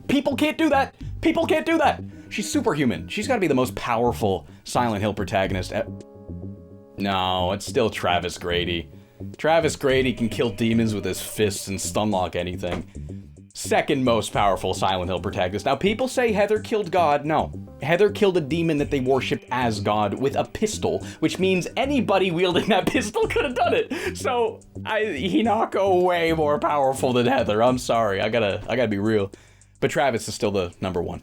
people can't do that. People can't do that. She's superhuman. She's got to be the most powerful Silent Hill protagonist. No, it's still Travis Grady. Travis Grady can kill demons with his fists and stunlock anything. Second most powerful Silent Hill protagonist. Now, people say Heather killed God. No. Heather killed a demon that they worshipped as God with a pistol, which means anybody wielding that pistol could have done it. So, Hinako way more powerful than Heather. I'm sorry. I gotta be real. But Travis is still the number one.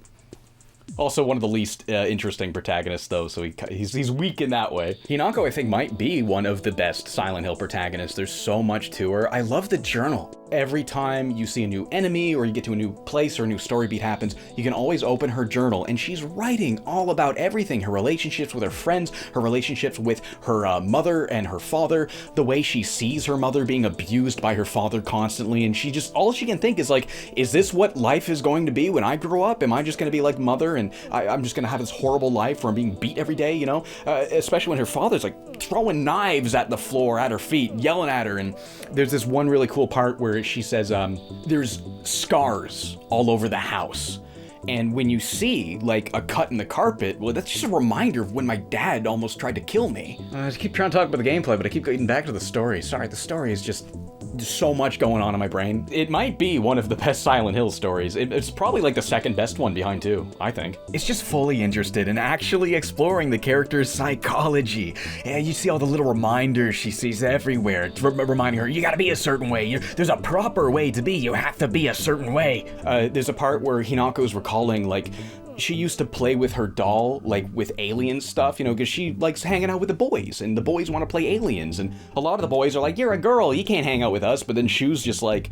Also one of the least interesting protagonists, though, so he's weak in that way. Hinako, I think, might be one of the best Silent Hill protagonists. There's so much to her. I love the journal. Every time you see a new enemy or you get to a new place or a new story beat happens, you can always open her journal, and she's writing all about everything. Her relationships with her friends, her relationships with her mother and her father, the way she sees her mother being abused by her father constantly, and all she can think is like, is this what life is going to be when I grow up? Am I just going to be like mother and I'm just going to have this horrible life where I'm being beat every day, especially when her father's like throwing knives at the floor at her feet, yelling at her. And there's this one really cool part where she says, there's scars all over the house. And when you see, like, a cut in the carpet, well, that's just a reminder of when my dad almost tried to kill me. I keep trying to talk about the gameplay, but I keep getting back to the story. Sorry, the story is just so much going on in my brain. It might be one of the best Silent Hill stories. It's probably like the second best one behind 2, I think. It's just fully interested in actually exploring the character's psychology. Yeah, you see all the little reminders she sees everywhere, reminding her, you gotta be a certain way. There's a proper way to be. You have to be a certain way. There's a part where Hinako's recalling, like, she used to play with her doll, like, with alien stuff, because she likes hanging out with the boys, and the boys want to play aliens, and a lot of the boys are like, you're a girl, you can't hang out with us, but then Shu's just like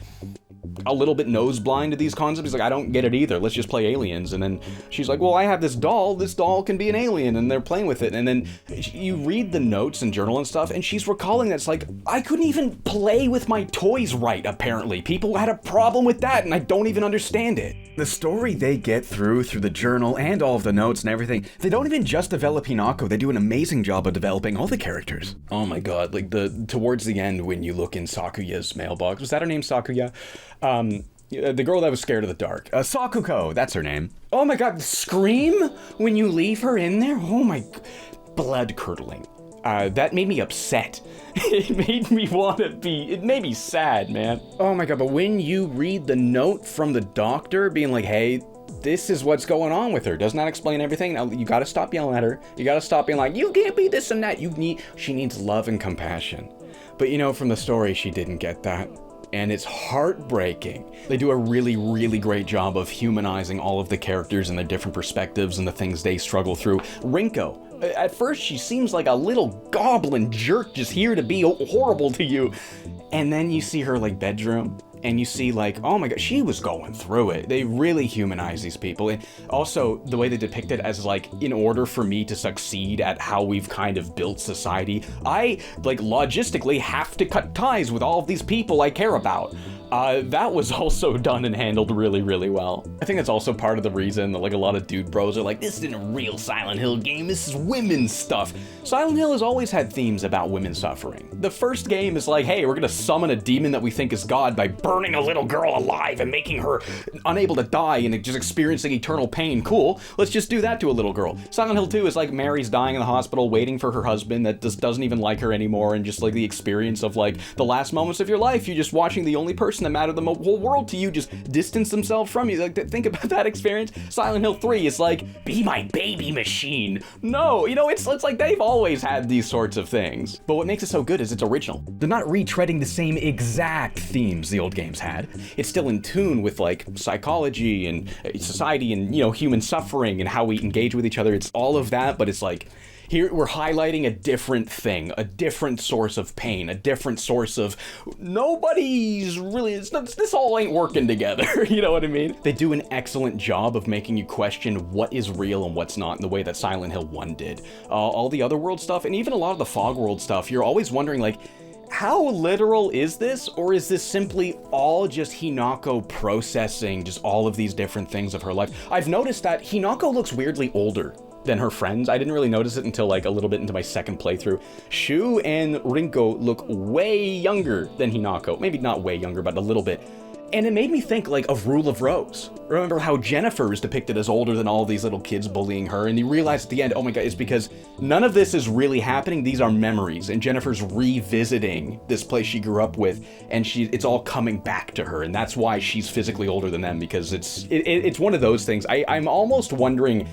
a little bit nose blind to these concepts. He's like, I don't get it either, let's just play aliens. And then she's like, well, I have this doll can be an alien, and they're playing with it. And then you read the notes and journal and stuff, and she's recalling that it's like, I couldn't even play with my toys right, apparently. People had a problem with that, and I don't even understand it. The story they get through the journal and all of the notes and everything, they don't even just develop Hinako, they do an amazing job of developing all the characters. Oh my god, like towards the end when you look in Sakuya's mailbox, was that her name, Sakuya? The girl that was scared of the dark. Sakuko, that's her name. Oh my god, scream when you leave her in there? Oh my, blood curdling. That made me upset. It made me sad, man. Oh my god, but when you read the note from the doctor being like, hey, this is what's going on with her, does not explain everything. Now, you gotta stop yelling at her. You gotta stop being like, you can't be this and that. She needs love and compassion. But from the story, she didn't get that. And it's heartbreaking. They do a really, really great job of humanizing all of the characters and their different perspectives and the things they struggle through. Rinko, at first she seems like a little goblin jerk just here to be horrible to you. And then you see her like bedroom, and you see like, oh my god, she was going through it. They really humanize these people. And also the way they depict it as like, in order for me to succeed at how we've kind of built society, I like logistically have to cut ties with all of these people I care about. That was also done and handled really, really well. I think that's also part of the reason that like a lot of dude bros are like, this isn't a real Silent Hill game, this is women's stuff. Silent Hill has always had themes about women suffering. The first game is like, hey, we're gonna summon a demon that we think is God by burning a little girl alive and making her unable to die and just experiencing eternal pain. Cool, let's just do that to a little girl. Silent Hill 2 is like Mary's dying in the hospital, waiting for her husband that just doesn't even like her anymore, and just like the experience of like the last moments of your life, you're just watching the only person that mattered the whole world to you just distance themselves from you. Like, think about that experience. Silent Hill 3 is like, be my baby machine. No, you know, it's like they've always had these sorts of things. But what makes it so good is it's original. They're not retreading the same exact themes the old games had. It's still in tune with like psychology and society and, you know, human suffering and how we engage with each other. It's all of that, but it's like, here we're highlighting a different thing, a different source of pain, a different source of nobody's really, this all ain't working together, you know what I mean? They do an excellent job of making you question what is real and what's not in the way that Silent Hill 1 did. All the Otherworld stuff, and even a lot of the Fog World stuff, you're always wondering like, how literal is this, or is this simply all just Hinako processing just all of these different things of her life? I've noticed that Hinako looks weirdly older than her friends. I didn't really notice it until like a little bit into my second playthrough. Shu and Rinko look way younger than Hinako. Maybe not way younger, but a little bit. And it made me think like of Rule of Rose. Remember how Jennifer is depicted as older than all these little kids bullying her, and you realize at the end, oh my god, it's because none of this is really happening, these are memories, and Jennifer's revisiting this place she grew up with, and it's all coming back to her, and that's why she's physically older than them, because it's one of those things. I'm almost wondering,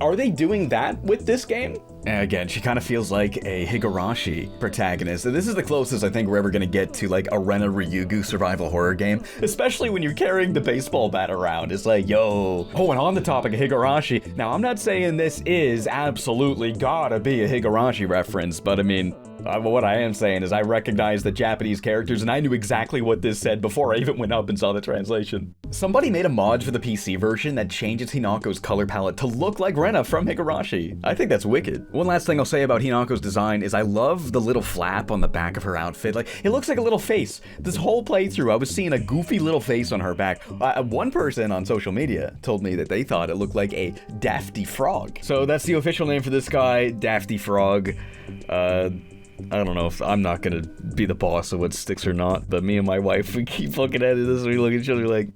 are they doing that with this game? And again, she kind of feels like a Higurashi protagonist. And this is the closest I think we're ever going to get to like a Rena Ryugu survival horror game, especially when you're carrying the baseball bat around. It's like, yo. Oh, and on the topic of Higurashi, now I'm not saying this is absolutely gotta be a Higurashi reference, but I mean, what I am saying is I recognize the Japanese characters and I knew exactly what this said before I even went up and saw the translation. Somebody made a mod for the PC version that changes Hinako's color palette to look like Rena from Higurashi. I think that's wicked. One last thing I'll say about Hinako's design is I love the little flap on the back of her outfit. Like, it looks like a little face. This whole playthrough, I was seeing a goofy little face on her back. One person on social media told me that they thought it looked like a Daffy Frog. So that's the official name for this guy, Daffy Frog. I don't know if I'm not gonna be the boss of what sticks or not, but me and my wife, we keep looking at this, we look at each other like,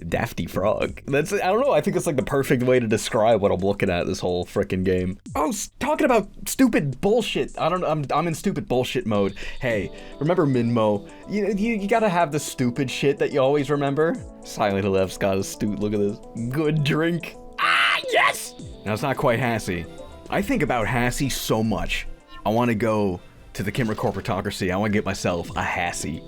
Daffy Frog. I don't know, I think it's like the perfect way to describe what I'm looking at this whole frickin' game. Oh, talking about stupid bullshit. I'm in stupid bullshit mode. Hey, remember Minmo? You gotta have the stupid shit that you always remember. Silent Hill F's got a look at this. Good drink. Ah, yes! Now it's not quite Hassie. I think about Hassie so much. I wanna go to the Kimmer Corporatocracy. I want to get myself a Hassie.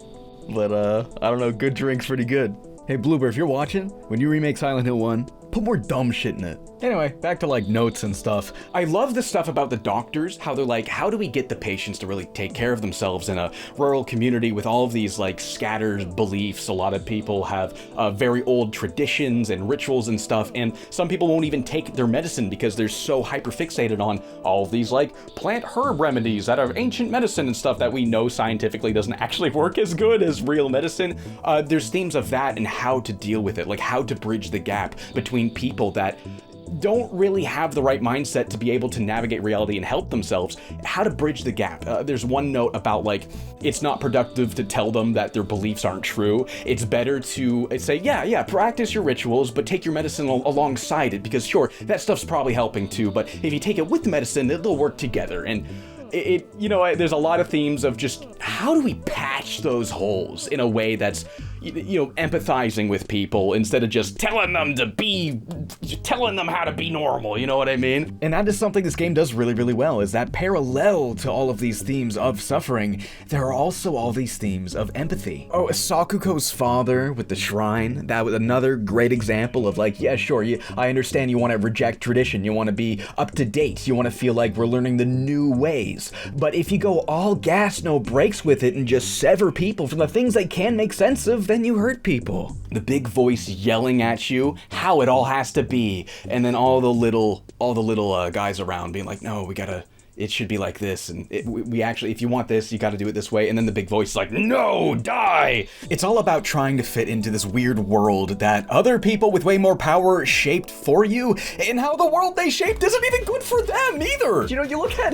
But, I don't know, good drink's pretty good. Hey, Bloober, if you're watching, when you remake Silent Hill 1, put more dumb shit in it. Anyway, back to, like, notes and stuff. I love the stuff about the doctors, how they're like, how do we get the patients to really take care of themselves in a rural community with all of these, like, scattered beliefs? A lot of people have very old traditions and rituals and stuff, and some people won't even take their medicine because they're so hyper-fixated on all of these, like, plant herb remedies that are ancient medicine and stuff that we know scientifically doesn't actually work as good as real medicine. There's themes of that and how to deal with it, like how to bridge the gap between people that don't really have the right mindset to be able to navigate reality and help themselves, how to bridge the gap. There's one note about like, it's not productive to tell them that their beliefs aren't true. It's better to say, yeah, practice your rituals, but take your medicine alongside it, because sure, that stuff's probably helping too, but if you take it with the medicine, they'll work together. And there's a lot of themes of just how do we patch those holes in a way that's, empathizing with people instead of just telling them how to be normal, you know what I mean? And that is something this game does really, really well, is that parallel to all of these themes of suffering, there are also all these themes of empathy. Oh, Sakuko's father with the shrine, that was another great example of like, yeah, sure, I understand you want to reject tradition, you want to be up to date, you want to feel like we're learning the new ways, but if you go all gas, no brakes with it and just sever people from the things they can make sense of, then you hurt people. The big voice yelling at you how it all has to be, and then all the little guys around being like, no, we gotta, it should be like this, and we actually, if you want this, you got to do it this way. And then the big voice is like, no, die. It's all about trying to fit into this weird world that other people with way more power shaped for you, and how the world they shaped isn't even good for them either. You know, you look at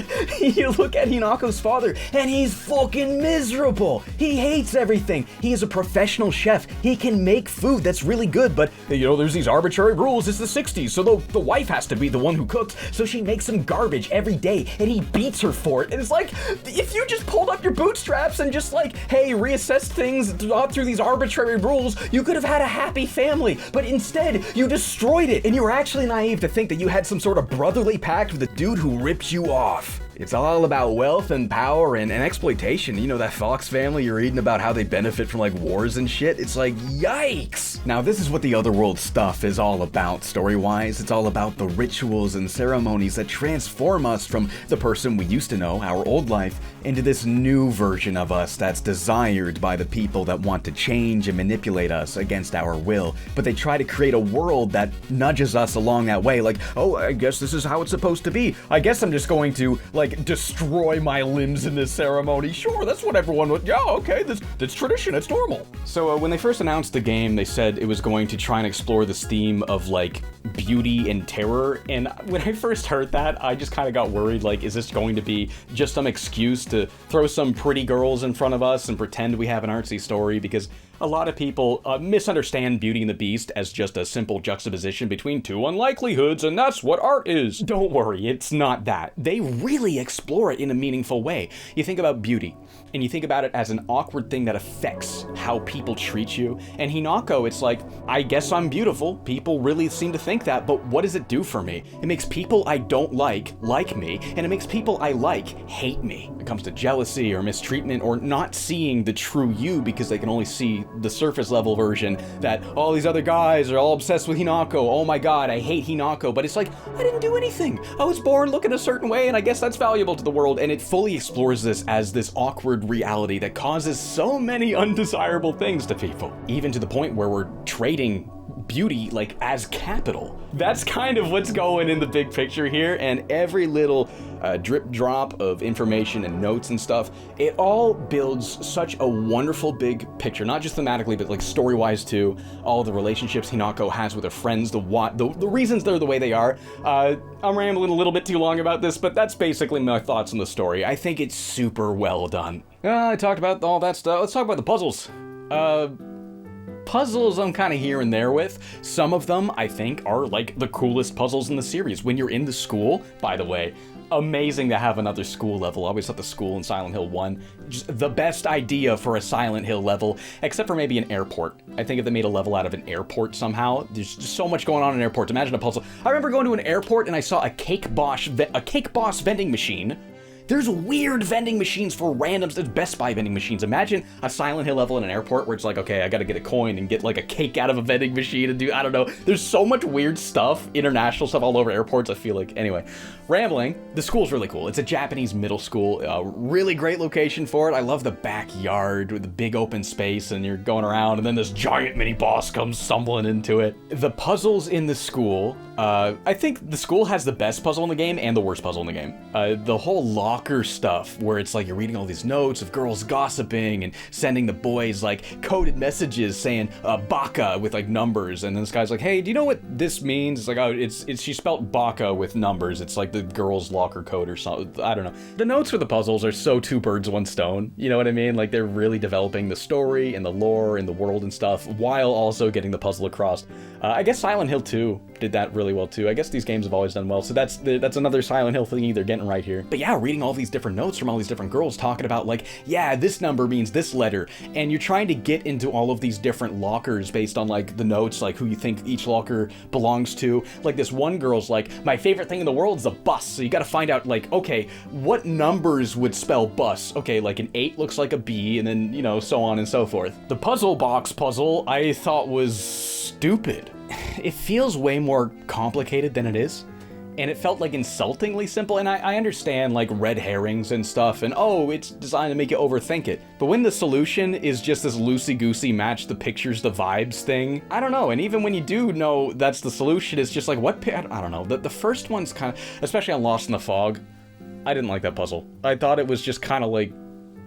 Hinako's father, and he's fucking miserable. He hates everything. He is a professional chef. He can make food that's really good, but you know, there's these arbitrary rules. It's the 60s, so the wife has to be the one who cooks, so she makes some garbage every day, and he beats her for it. And it's like, if you just pulled up your bootstraps and just like, hey, reassess things through these arbitrary rules, you could have had a happy family. But instead, you destroyed it, and you were actually naive to think that you had some sort of brotherly pact with a dude who ripped you off. It's all about wealth and power and exploitation. You know, that Fox family, you're reading about how they benefit from like wars and shit. It's like, yikes! Now, this is what the Otherworld stuff is all about, story-wise. It's all about the rituals and ceremonies that transform us from the person we used to know, our old life, into this new version of us that's desired by the people that want to change and manipulate us against our will. But they try to create a world that nudges us along that way, like, oh, I guess this is how it's supposed to be. I guess I'm just going to, like, destroy my limbs in this ceremony. Sure, that's what everyone would. Yeah, okay, that's tradition. It's normal. So when they first announced the game, they said it was going to try and explore this theme of like beauty and terror. And when I first heard that, I just kind of got worried. Like, is this going to be just some excuse to throw some pretty girls in front of us and pretend we have an artsy story? Because a lot of people misunderstand Beauty and the Beast as just a simple juxtaposition between two unlikelihoods, and that's what art is. Don't worry, it's not that. They really explore it in a meaningful way. You think about beauty, and you think about it as an awkward thing that affects how people treat you. And Hinako, it's like, I guess I'm beautiful. People really seem to think that, but what does it do for me? It makes people I don't like me, and it makes people I like hate me. It comes to jealousy or mistreatment or not seeing the true you because they can only see the surface level version that all these other guys are all obsessed with Hinako. Oh my god, I hate Hinako. But it's like, I didn't do anything. I was born looking a certain way, and I guess that's valuable to the world. And it fully explores this as this awkward reality that causes so many undesirable things to people, even to the point where we're trading beauty like as capital. That's kind of what's going in the big picture here, and every little drip drop of information and notes and stuff, it all builds such a wonderful big picture, not just thematically but like story-wise too. All the relationships Hinako has with her friends, the reasons they're the way they are. I'm rambling a little bit too long about this, but that's basically my thoughts on the story. I think it's super well done. I talked about all that stuff. Let's talk about the puzzles. Puzzles I'm kind of here and there with. Some of them, I think, are like the coolest puzzles in the series. When you're in the school, by the way, amazing to have another school level. I always thought the school in Silent Hill 1, just the best idea for a Silent Hill level, except for maybe an airport. I think if they made a level out of an airport somehow, there's just so much going on in airports. Imagine a puzzle. I remember going to an airport and I saw a Cake Boss vending machine. There's weird vending machines for randoms. There's Best Buy vending machines. Imagine a Silent Hill level in an airport where it's like, okay, I gotta get a coin and get like a cake out of a vending machine and do, I don't know. There's so much weird stuff, international stuff all over airports, I feel like. Anyway, rambling, the school's really cool. It's a Japanese middle school, really great location for it. I love the backyard with the big open space and you're going around and then this giant mini boss comes stumbling into it. The puzzles in the school, I think the school has the best puzzle in the game and the worst puzzle in the game. The whole locker stuff where it's like you're reading all these notes of girls gossiping and sending the boys like coded messages saying baka with like numbers, and then this guy's like, hey, do you know what this means? It's like, oh, it's she spelt baka with numbers. It's like the girls' locker code or something. I don't know. The notes for the puzzles are so two birds, one stone. You know what I mean? Like they're really developing the story and the lore and the world and stuff while also getting the puzzle across. I guess Silent Hill 2 did that really well too. I guess these games have always done well, so that's another Silent Hill thing they're getting right here. But yeah, reading all these different notes from all these different girls talking about like, yeah, this number means this letter, and you're trying to get into all of these different lockers based on like the notes, like who you think each locker belongs to. Like this one girl's like, my favorite thing in the world is a bus, so you gotta find out like, okay, what numbers would spell bus? Okay, like an 8 looks like a B, and then, you know, so on and so forth. The puzzle box puzzle I thought was stupid. It feels way more complicated than it is, and it felt like insultingly simple. And I understand like red herrings and stuff, and oh, it's designed to make you overthink it. But when the solution is just this loosey-goosey match the pictures, the vibes thing, I don't know. And even when you do know that's the solution, it's just like, what? I don't know. The first one's kind of, especially on Lost in the Fog, I didn't like that puzzle. I thought it was just kind of like,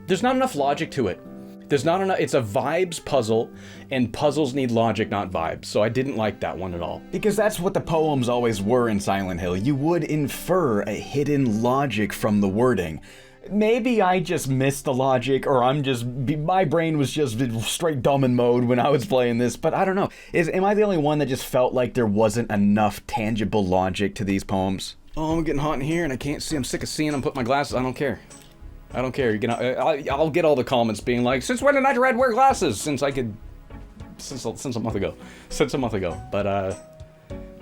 there's not enough logic to it. There's not enough, it's a vibes puzzle, and puzzles need logic, not vibes, so I didn't like that one at all. Because that's what the poems always were in Silent Hill. You would infer a hidden logic from the wording. Maybe I just missed the logic, or my brain was just straight dumb in mode when I was playing this, but I don't know. Am I the only one that just felt like there wasn't enough tangible logic to these poems? Oh, I'm getting hot in here and I can't see. I'm sick of seeing them. Put my glasses. I don't care. I don't care. I'll get all the comments being like, since when did I wear glasses? Since a month ago. But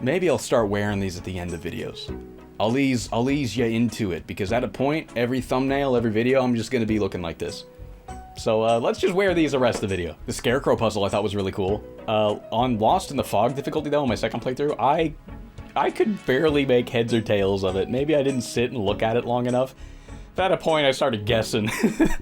maybe I'll start wearing these at the end of videos. I'll ease you into it, because at a point, every thumbnail, every video, I'm just gonna be looking like this. So let's just wear these the rest of the video. The Scarecrow puzzle I thought was really cool. On Lost in the Fog difficulty though, in my second playthrough, I could barely make heads or tails of it. Maybe I didn't sit and look at it long enough. At a point, I started guessing.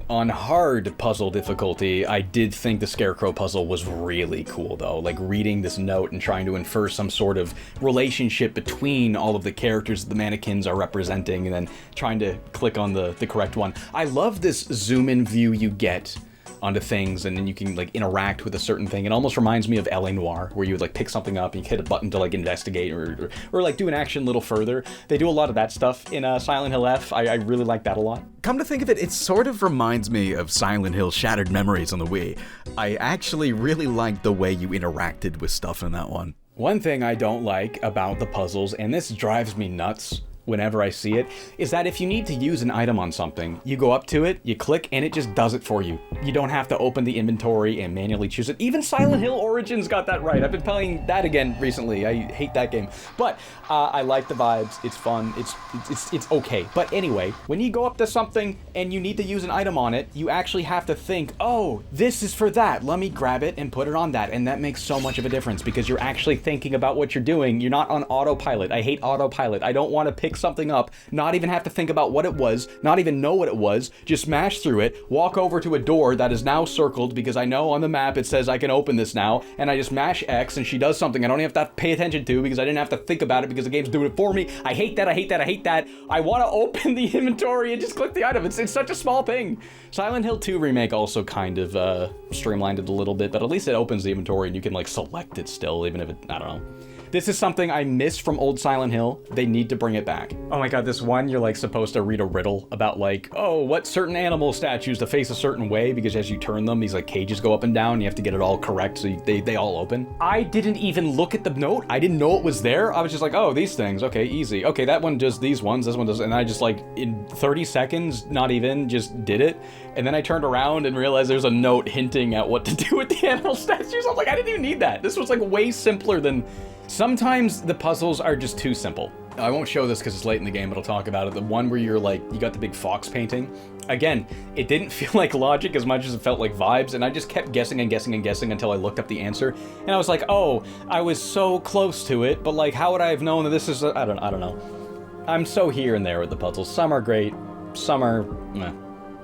On hard puzzle difficulty, I did think the Scarecrow puzzle was really cool, though. Like, reading this note and trying to infer some sort of relationship between all of the characters the mannequins are representing, and then trying to click on the correct one. I love this zoom-in view you get onto things, and then you can like interact with a certain thing. It almost reminds me of L.A. Noire, where you would like pick something up and you hit a button to like investigate or like do an action a little further. They do a lot of that stuff in Silent Hill F. I really like that a lot. Come to think of it, it sort of reminds me of Silent Hill Shattered Memories on the Wii. I actually really liked the way you interacted with stuff in that one. One thing I don't like about the puzzles, and this drives me nuts whenever I see it, is that if you need to use an item on something, you go up to it, you click, and it just does it for you. You don't have to open the inventory and manually choose it. Even Silent Hill Origins got that right. I've been playing that again recently. I hate that game. But I like the vibes. It's fun. It's okay. But anyway, when you go up to something and you need to use an item on it, you actually have to think, oh, this is for that. Let me grab it and put it on that. And that makes so much of a difference, because you're actually thinking about what you're doing. You're not on autopilot. I hate autopilot. I don't want to pick something up, not even have to think about what it was, not even know what it was, just smash through it, walk over to a door that is now circled because I know on the map it says I can open this now, and I just mash X and she does something I don't even have to pay attention to because I didn't have to think about it because the game's doing it for me. I hate that, I hate that, I hate that. I want to open the inventory and just click the item. It's such a small thing. Silent Hill 2 Remake also kind of streamlined it a little bit, but at least it opens the inventory and you can like select it still, even if it, I don't know. This is something I missed from old Silent Hill. They need to bring it back. Oh my god, this one, you're like supposed to read a riddle about like, oh, what certain animal statues to face a certain way, because as you turn them, these like cages go up and down, and you have to get it all correct so they all open. I didn't even look at the note. I didn't know it was there. I was just like, oh, these things, okay, easy. Okay, that one does these ones, this one does, and I just like, in 30 seconds, not even, just did it. And then I turned around and realized there's a note hinting at what to do with the animal statues. I was like, I didn't even need that. This was like way simpler than... Sometimes the puzzles are just too simple. I won't show this because it's late in the game, but I'll talk about it. The one where you're like, you got the big fox painting. Again, it didn't feel like logic as much as it felt like vibes, and I just kept guessing and guessing and guessing until I looked up the answer. And I was like, oh, I was so close to it, but like, how would I have known that this is I don't know. I'm so here and there with the puzzles. Some are great, some are meh.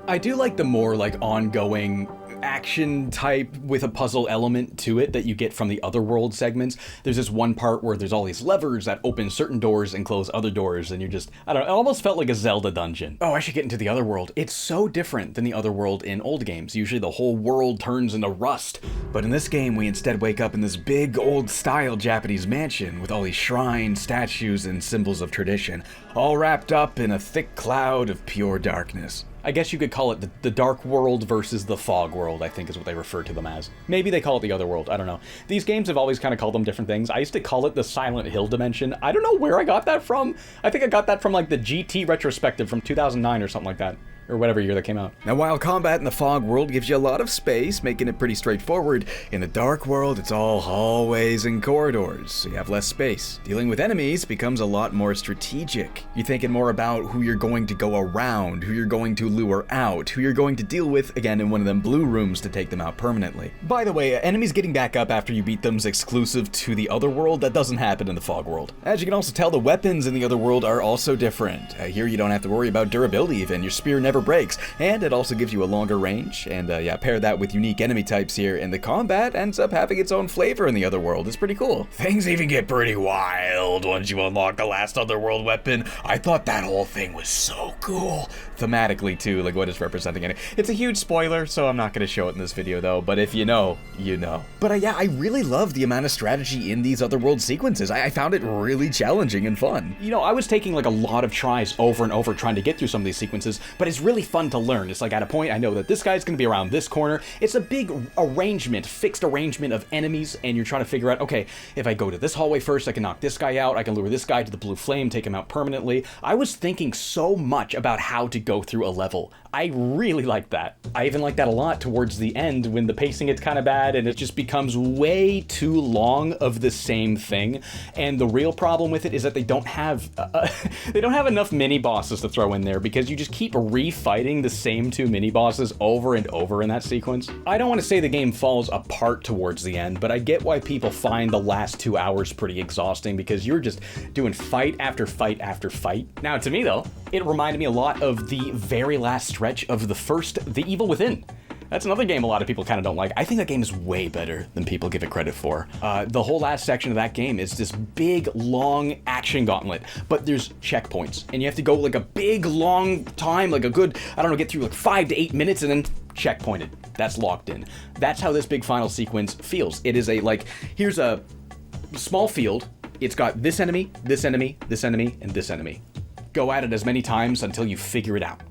I do like the more like ongoing action type with a puzzle element to it that you get from the Otherworld segments. There's this one part where there's all these levers that open certain doors and close other doors, and you're just, I don't know, it almost felt like a Zelda dungeon. Oh, I should get into the Otherworld. It's so different than the Otherworld in old games. Usually the whole world turns into rust, but in this game we instead wake up in this big old style Japanese mansion with all these shrines, statues, and symbols of tradition, all wrapped up in a thick cloud of pure darkness. I guess you could call it the Dark World versus the Fog World, I think is what they refer to them as. Maybe they call it the Otherworld, I don't know. These games have always kind of called them different things. I used to call it the Silent Hill dimension. I don't know where I got that from. I think I got that from like the GT retrospective from 2009 or something like that. Or whatever year that came out. Now, while combat in the Fog World gives you a lot of space, making it pretty straightforward, in the Dark World, it's all hallways and corridors, so you have less space. Dealing with enemies becomes a lot more strategic. You're thinking more about who you're going to go around, who you're going to lure out, who you're going to deal with, again, in one of them blue rooms to take them out permanently. By the way, enemies getting back up after you beat them is exclusive to the Otherworld. That doesn't happen in the Fog World. As you can also tell, the weapons in the Otherworld are also different. Here you don't have to worry about durability even. Your spear never shorter breaks, and it also gives you a longer range, and yeah, pair that with unique enemy types here, and the combat ends up having its own flavor in the Otherworld. It's pretty cool. Things even get pretty wild once you unlock the last Otherworld weapon. I thought that whole thing was so cool. Thematically too, like what it's representing in it. It's a huge spoiler, so I'm not going to show it in this video though, but if you know, you know. But yeah, I really love the amount of strategy in these Otherworld sequences. I found it really challenging and fun. You know, I was taking like a lot of tries over and over trying to get through some of these sequences, but it's really fun to learn. It's like at a point I know that this guy's going to be around this corner. It's a big arrangement, fixed arrangement of enemies, and you're trying to figure out, okay, if I go to this hallway first, I can knock this guy out, I can lure this guy to the blue flame, take him out permanently. I was thinking so much about how to go through a level. I really like that. I even like that a lot towards the end when the pacing gets kind of bad and it just becomes way too long of the same thing. And the real problem with it is that they don't have enough mini bosses to throw in there, because you just keep refighting the same two mini bosses over and over in that sequence. I don't want to say the game falls apart towards the end, but I get why people find the last 2 hours pretty exhausting, because you're just doing fight after fight after fight. Now, to me though, it reminded me a lot of the very last stretch of the first The Evil Within. That's another game a lot of people kind of don't like. I think that game is way better than people give it credit for. The whole last section of that game is this big, long action gauntlet, but there's checkpoints, and you have to go like a big, long time, like a good, I don't know, get through like 5 to 8 minutes, and then checkpointed. That's locked in. That's how this big final sequence feels. It is a, like, here's a small field. It's got this enemy, this enemy, this enemy, and this enemy. Go at it as many times until you figure it out.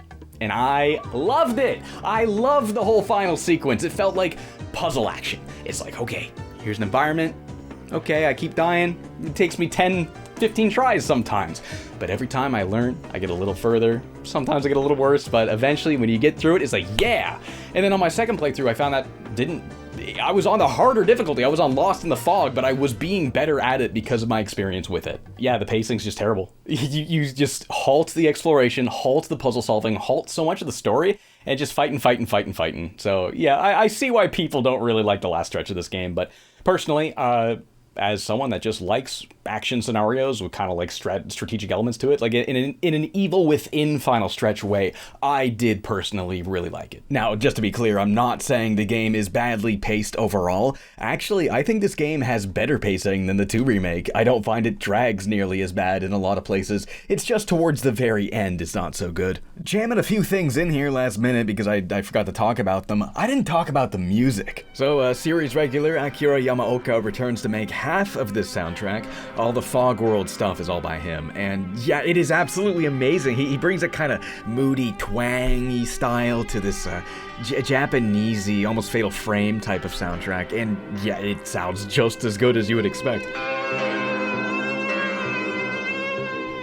And I loved it. I loved the whole final sequence. It felt like puzzle action. It's like, okay, here's an environment. Okay, I keep dying. It takes me 10, 15 tries sometimes. But every time I learn, I get a little further. Sometimes I get a little worse, but eventually when you get through it, it's like, yeah. And then on my second playthrough, I found that I was on the harder difficulty. I was on Lost in the Fog, but I was being better at it because of my experience with it. Yeah, the pacing's just terrible. You just halt the exploration, halt the puzzle solving, halt so much of the story, and just fighting. So yeah, I see why people don't really like the last stretch of this game, but personally, as someone that just likes action scenarios with kind of like strategic elements to it, like in an Evil Within final stretch way, I did personally really like it. Now, just to be clear, I'm not saying the game is badly paced overall. Actually, I think this game has better pacing than the 2 remake. I don't find it drags nearly as bad in a lot of places. It's just towards the very end it's not so good. Jamming a few things in here last minute because I forgot to talk about them. I didn't talk about the music. So, series regular Akira Yamaoka returns to make half of this soundtrack. All the Fog World stuff is all by him, and yeah, it is absolutely amazing. He brings a kind of moody, twangy style to this Japanesey, almost Fatal Frame type of soundtrack, and yeah, it sounds just as good as you would expect.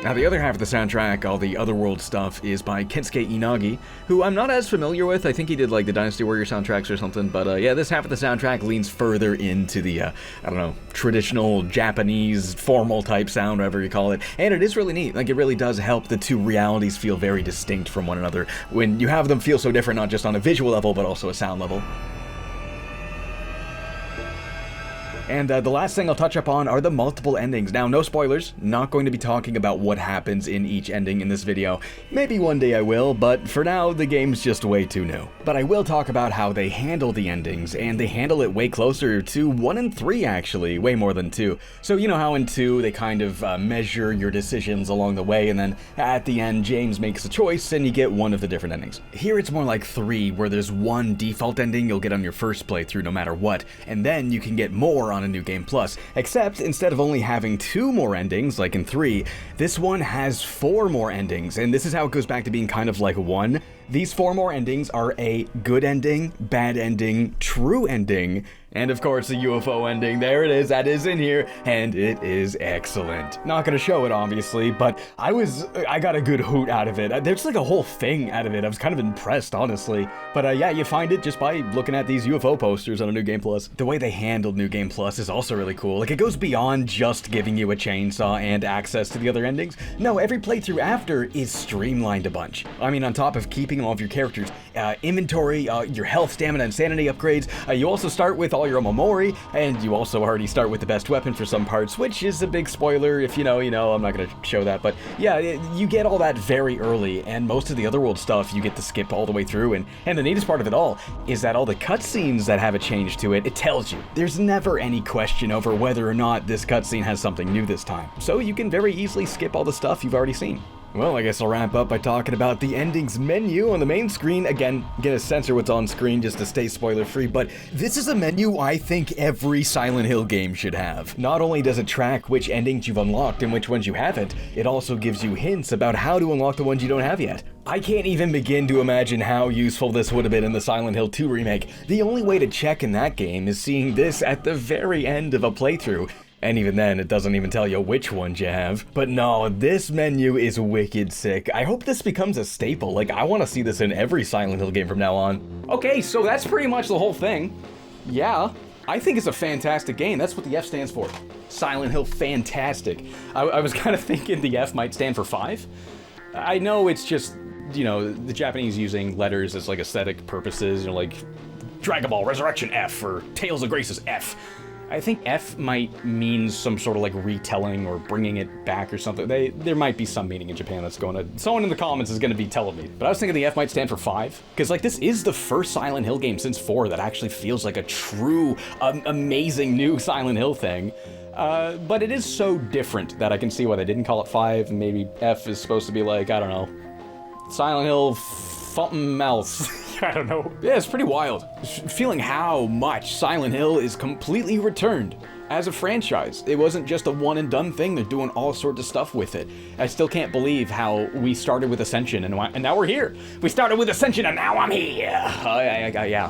Now, the other half of the soundtrack, all the Otherworld stuff, is by Kensuke Inagi, who I'm not as familiar with. I think he did like the Dynasty Warrior soundtracks or something, but yeah, this half of the soundtrack leans further into the, I don't know, traditional Japanese formal type sound, whatever you call it, and it is really neat. Like, it really does help the two realities feel very distinct from one another when you have them feel so different, not just on a visual level, but also a sound level. And the last thing I'll touch upon are the multiple endings. Now, no spoilers, not going to be talking about what happens in each ending in this video. Maybe one day I will, but for now, the game's just way too new. But I will talk about how they handle the endings, and they handle it way closer to 1 and 3 actually, way more than 2. So you know how in 2, they kind of measure your decisions along the way, and then at the end, James makes a choice, and you get one of the different endings. Here it's more like 3, where there's one default ending you'll get on your first playthrough no matter what, and then you can get more on a NewGame Plus, except instead of only having 2 more endings, like in 3, this one has 4 more endings, and this is how it goes back to being kind of like 1. These 4 more endings are a good ending, bad ending, true ending, and of course the UFO ending. There it is, that is in here, and it is excellent. Not gonna show it obviously, but I got a good hoot out of it. There's like a whole thing out of it. I was kind of impressed, honestly. But yeah, you find it just by looking at these UFO posters on a NewGame Plus. The way they handled NewGame Plus is also really cool. Like, it goes beyond just giving you a chainsaw and access to the other endings. No, every playthrough after is streamlined a bunch. I mean, on top of keeping all of your characters' inventory, your health, stamina, and sanity upgrades, you also start with install your Omamori, and you also already start with the best weapon for some parts, which is a big spoiler. If you know, you know, I'm not gonna show that, but yeah, you get all that very early, and most of the Otherworld stuff you get to skip all the way through, and the neatest part of it all is that all the cutscenes that have a change to it tells you. There's never any question over whether or not this cutscene has something new this time, so you can very easily skip all the stuff you've already seen. Well, I guess I'll wrap up by talking about the endings menu on the main screen. Again, I'm gonna censor what's on screen just to stay spoiler free, but this is a menu I think every Silent Hill game should have. Not only does it track which endings you've unlocked and which ones you haven't, it also gives you hints about how to unlock the ones you don't have yet. I can't even begin to imagine how useful this would have been in the Silent Hill 2 remake. The only way to check in that game is seeing this at the very end of a playthrough. And even then, it doesn't even tell you which ones you have. But no, this menu is wicked sick. I hope this becomes a staple. Like, I want to see this in every Silent Hill game from now on. Okay, so that's pretty much the whole thing. Yeah, I think it's a fantastic game. That's what the F stands for. Silent Hill Fantastic. I was kind of thinking the F might stand for 5. I know it's just, you know, the Japanese using letters as like aesthetic purposes, you know, like Dragon Ball Resurrection F or Tales of Graces F. I think F might mean some sort of like retelling or bringing it back or something. There might be some meaning in Japan that's going to... Someone in the comments is going to be telling me. But I was thinking the F might stand for 5. Because like this is the first Silent Hill game since 4 that actually feels like a true, amazing new Silent Hill thing. But it is so different that I can see why they didn't call it 5. Maybe F is supposed to be like, I don't know, Silent Hill something else. I don't know. Yeah, it's pretty wild. Feeling how much Silent Hill is completely returned as a franchise. It wasn't just a one and done thing. They're doing all sorts of stuff with it. I still can't believe how we started with Ascension and now we're here. We started with Ascension and now I'm here. Yeah,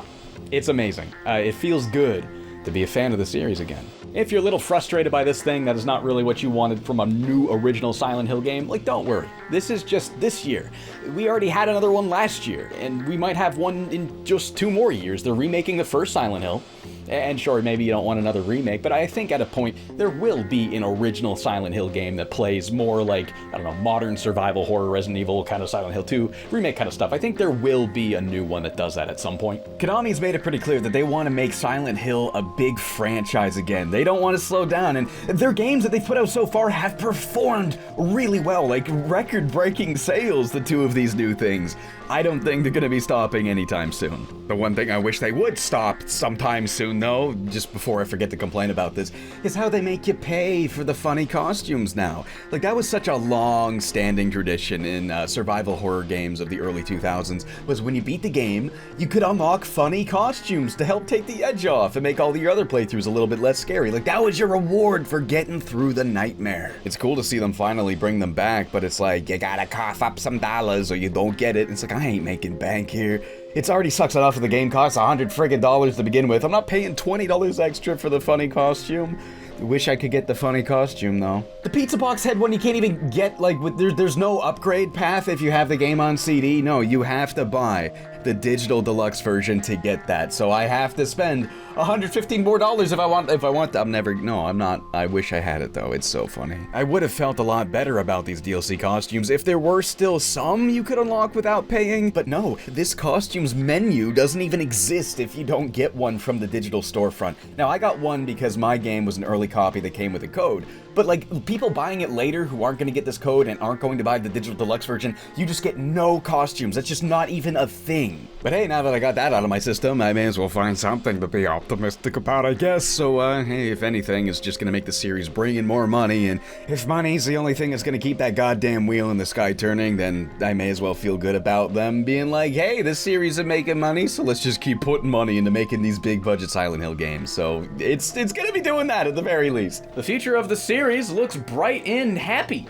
it's amazing. It feels good to be a fan of the series again. If you're a little frustrated by this thing that is not really what you wanted from a new original Silent Hill game, like, don't worry. This is just this year. We already had another one last year, and we might have one in just 2 more years. They're remaking the first Silent Hill. And sure, maybe you don't want another remake, but I think at a point there will be an original Silent Hill game that plays more like, I don't know, modern survival horror, Resident Evil kind of Silent Hill 2, remake kind of stuff. I think there will be a new one that does that at some point. Konami's made it pretty clear that they want to make Silent Hill a big franchise again. They don't want to slow down, and their games that they've put out so far have performed really well, like record-breaking sales, the 2 of these new things. I don't think they're going to be stopping anytime soon. The one thing I wish they would stop sometime soon, though, just before I forget to complain about this, is how they make you pay for the funny costumes now. Like, that was such a long-standing tradition in survival horror games of the early 2000s, was when you beat the game, you could unlock funny costumes to help take the edge off and make all your other playthroughs a little bit less scary. Like, that was your reward for getting through the nightmare. It's cool to see them finally bring them back, but it's like, you gotta cough up some dollars or you don't get it. It's like, I ain't making bank here. It's already sucks enough if the game costs $100 friggin' to begin with. I'm not paying $20 extra for the funny costume. I wish I could get the funny costume, though. The pizza box head one you can't even get, like, there's no upgrade path if you have the game on CD. No, you have to buy the digital deluxe version to get that. So I have to spend $115 more if I want. I'm not. I wish I had it, though. It's so funny. I would have felt a lot better about these DLC costumes if there were still some you could unlock without paying. But no, this costumes menu doesn't even exist if you don't get one from the digital storefront. Now, I got one because my game was an early copy that came with a code. But like, people buying it later who aren't going to get this code and aren't going to buy the digital deluxe version, you just get no costumes. That's just not even a thing. But hey, now that I got that out of my system, I may as well find something to be optimistic about, I guess. So, hey, if anything, it's just going to make the series bring in more money. And if money's the only thing that's going to keep that goddamn wheel in the sky turning, then I may as well feel good about them being like, hey, this series is making money, so let's just keep putting money into making these big budget Silent Hill games. So it's going to be doing that at the very least. The future of the series looks bright and happy.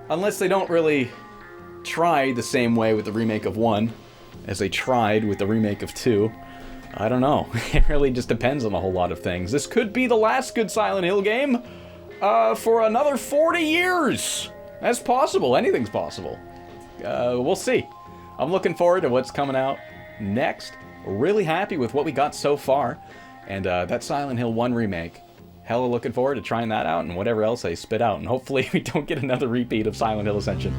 Unless they don't really try the same way with the remake of 1 as they tried with the remake of 2. I don't know. It really just depends on a whole lot of things. This could be the last good Silent Hill game for another 40 years. That's possible. Anything's possible. We'll see. I'm looking forward to what's coming out next. Really happy with what we got so far. And that Silent Hill 1 remake, hella looking forward to trying that out and whatever else they spit out. And hopefully we don't get another repeat of Silent Hill Ascension.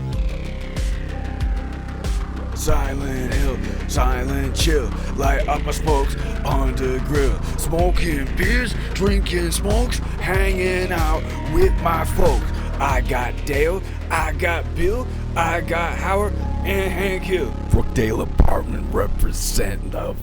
Silent Hill, silent chill, light up my smokes on the grill. Smoking beers, drinking smokes, hanging out with my folks. I got Dale, I got Bill, I got Howard, and Hank Hill. Brookdale apartment represent the